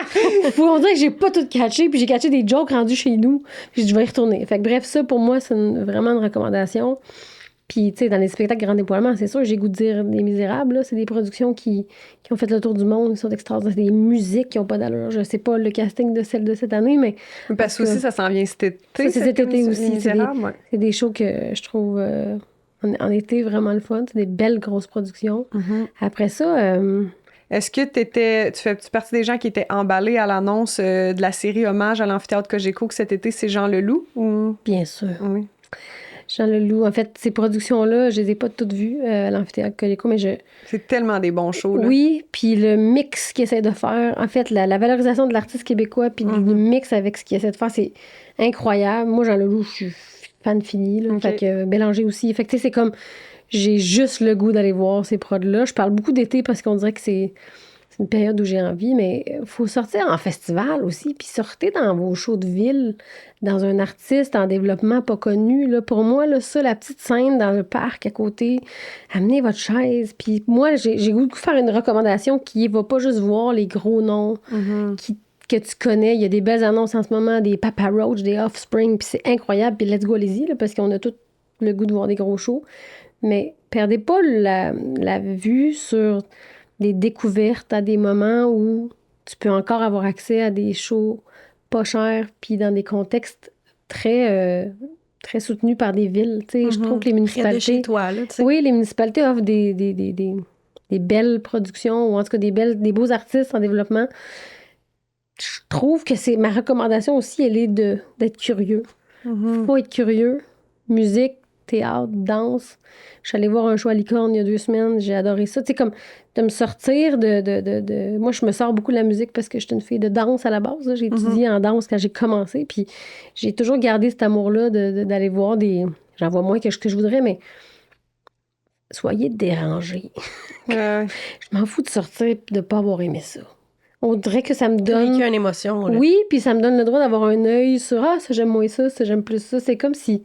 on dirait que j'ai pas tout catché. Puis j'ai catché des jokes rendus chez nous. Puis je vais y retourner. Fait que bref, ça, pour moi, c'est vraiment une recommandation. Puis, tu sais, dans les spectacles Grand Déploiement, c'est sûr, j'ai goût de dire Les Misérables. Là, c'est des productions qui ont fait le tour du monde. Ils sont extraordinaires. C'est des musiques qui n'ont pas d'allure. Je sais pas le casting de celle de cette année, mais... Parce que aussi, ça s'en vient cet été. C'est cet été aussi. C'est des shows que je trouve... en été, vraiment le fun. C'est des belles grosses productions. Après ça... Est-ce que tu fais partie des gens qui étaient emballés à l'annonce de la série Hommage à l'amphithéâtre Cogeco que cet été, c'est Jean Leloup? Ou... Bien sûr. Oui. Jean Leloup. En fait, ces productions-là, je les ai pas toutes vues à l'amphithéâtre Cogeco, mais c'est tellement des bons shows, là. Oui, puis le mix qu'il essaie de faire, en fait, la valorisation de l'artiste québécois, puis le mix avec ce qu'il essaie de faire, c'est incroyable. Moi, Jean Leloup, je suis fan fini, là. Fait que Bélanger aussi. Fait que, tu sais, c'est comme... J'ai juste le goût d'aller voir ces prods-là. Je parle beaucoup d'été parce qu'on dirait que c'est une période où j'ai envie, mais il faut sortir en festival aussi, puis sortez dans vos shows de ville, dans un artiste en développement pas connu. Là. Pour moi, là, ça, la petite scène dans le parc à côté, amenez votre chaise. Puis moi, j'ai goût de faire une recommandation qui va pas juste voir les gros noms que tu connais. Il y a des belles annonces en ce moment, des Papa Roach, des Offspring, puis c'est incroyable. Puis let's go, allez-y, là, parce qu'on a tout le goût de voir des gros shows. Mais perdez pas la vue sur des découvertes à des moments où tu peux encore avoir accès à des shows pas chers puis dans des contextes très, très soutenus par des villes. Je trouve que les municipalités... Près de chez toi, là, tu sais. Oui, les municipalités offrent des belles productions ou en tout cas des beaux artistes en développement. Je trouve que c'est ma recommandation aussi, elle est d'être curieux. Faut être curieux. Musique, théâtre, danse. Je suis allée voir un show à Licorne il y a 2 semaines. J'ai adoré ça. Tu sais, comme de me sortir de... Moi, je me sors beaucoup de la musique parce que je suis une fille de danse à la base. Là. J'ai étudié en danse quand j'ai commencé. Puis j'ai toujours gardé cet amour-là d'aller voir des... J'en vois moins que ce que je voudrais, mais soyez dérangés. Je m'en fous de sortir et de ne pas avoir aimé ça. on dirait que ça me donne... Vécu une émotion. Là. Oui, puis ça me donne le droit d'avoir un œil sur « Ah, ça, j'aime moins ça j'aime plus ça ». C'est comme si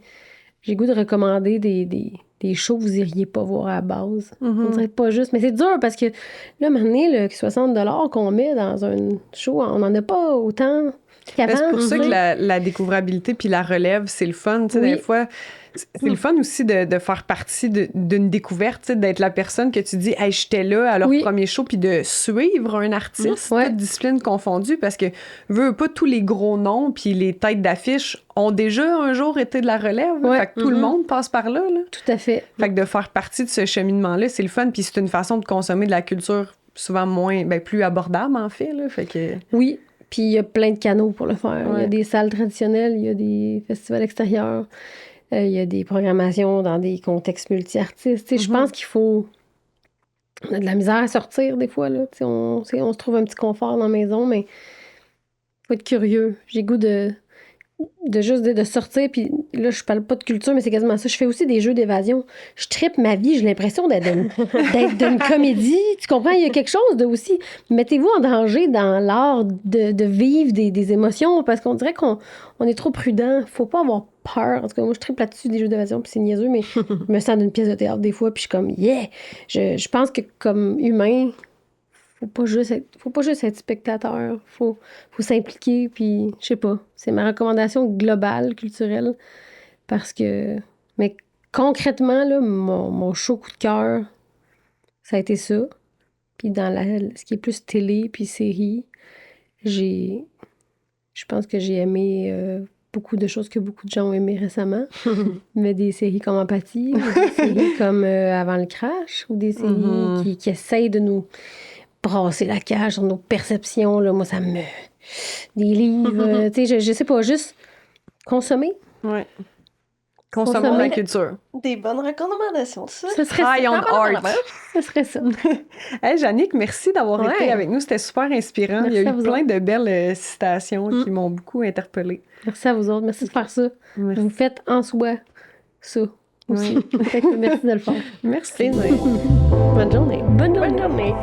j'ai le goût de recommander des shows que vous iriez pas voir à la base. On dirait pas juste. Mais c'est dur parce que là, à un moment donné, le 60 $ qu'on met dans un show, on n'en a pas autant qu'avant. C'est pour ça que la découvrabilité puis la relève, c'est le fun. Tu sais, Oui. des fois, c'est le fun aussi de faire partie d'une découverte, tu sais, d'être la personne que tu dis, hey, j'étais là à leur Oui. premier show, puis de suivre un artiste, Ouais. toutes disciplines confondues, parce que veux pas tous les gros noms puis les têtes d'affiche ont déjà un jour été de la relève. Ouais. Fait que tout le monde passe par là. Tout à fait. Fait que de faire partie de ce cheminement-là, c'est le fun, puis c'est une façon de consommer de la culture souvent plus abordable, en fait. Là. Fait que... Oui. Puis il y a plein de canaux pour le faire. Il y a des salles traditionnelles, il y a des festivals extérieurs, il y a des programmations dans des contextes multi-artistes. Tu sais, je pense qu'il faut... On a de la misère à sortir des fois. Là. Tu sais, on se trouve un petit confort dans la maison, mais il faut être curieux. J'ai le goût de juste de sortir, puis là, je parle pas de culture, mais c'est quasiment ça. Je fais aussi des jeux d'évasion. Je trippe ma vie, j'ai l'impression d'être d'une comédie. Tu comprends? Il y a quelque chose de aussi... Mettez-vous en danger dans l'art de vivre des émotions, parce qu'on dirait qu'on est trop prudent. Faut pas avoir peur. En tout cas, moi, je trippe là-dessus des jeux d'évasion, puis c'est niaiseux, mais je me sens d'une pièce de théâtre des fois, puis je suis comme, yeah! Je pense que comme humain... Faut pas juste être spectateur. Faut s'impliquer, puis je sais pas. C'est ma recommandation globale, culturelle. Parce que... Mais concrètement, là, mon show coup de cœur, ça a été ça. Puis dans ce qui est plus télé puis série, je pense que j'ai aimé beaucoup de choses que beaucoup de gens ont aimé récemment. Mais des séries comme Empathie, ou des séries comme Avant le crash, ou des séries qui essayent de nous brasser la cage sur nos perceptions. Là. Moi, ça me... Des livres, tu sais, je sais pas, juste consommer. Ouais. Consommons la culture. Des bonnes recommandations, ça. Ce serait High on art. Ce serait ça. Hey, Jannick, merci d'avoir été avec nous. C'était super inspirant. Merci Il y a à eu vous plein de belles citations qui m'ont beaucoup interpellée. Merci à vous autres. Merci de faire ça. Merci. Vous faites en soi ça aussi. Fait que merci de le faire. Merci. Bonne journée. Bonne journée.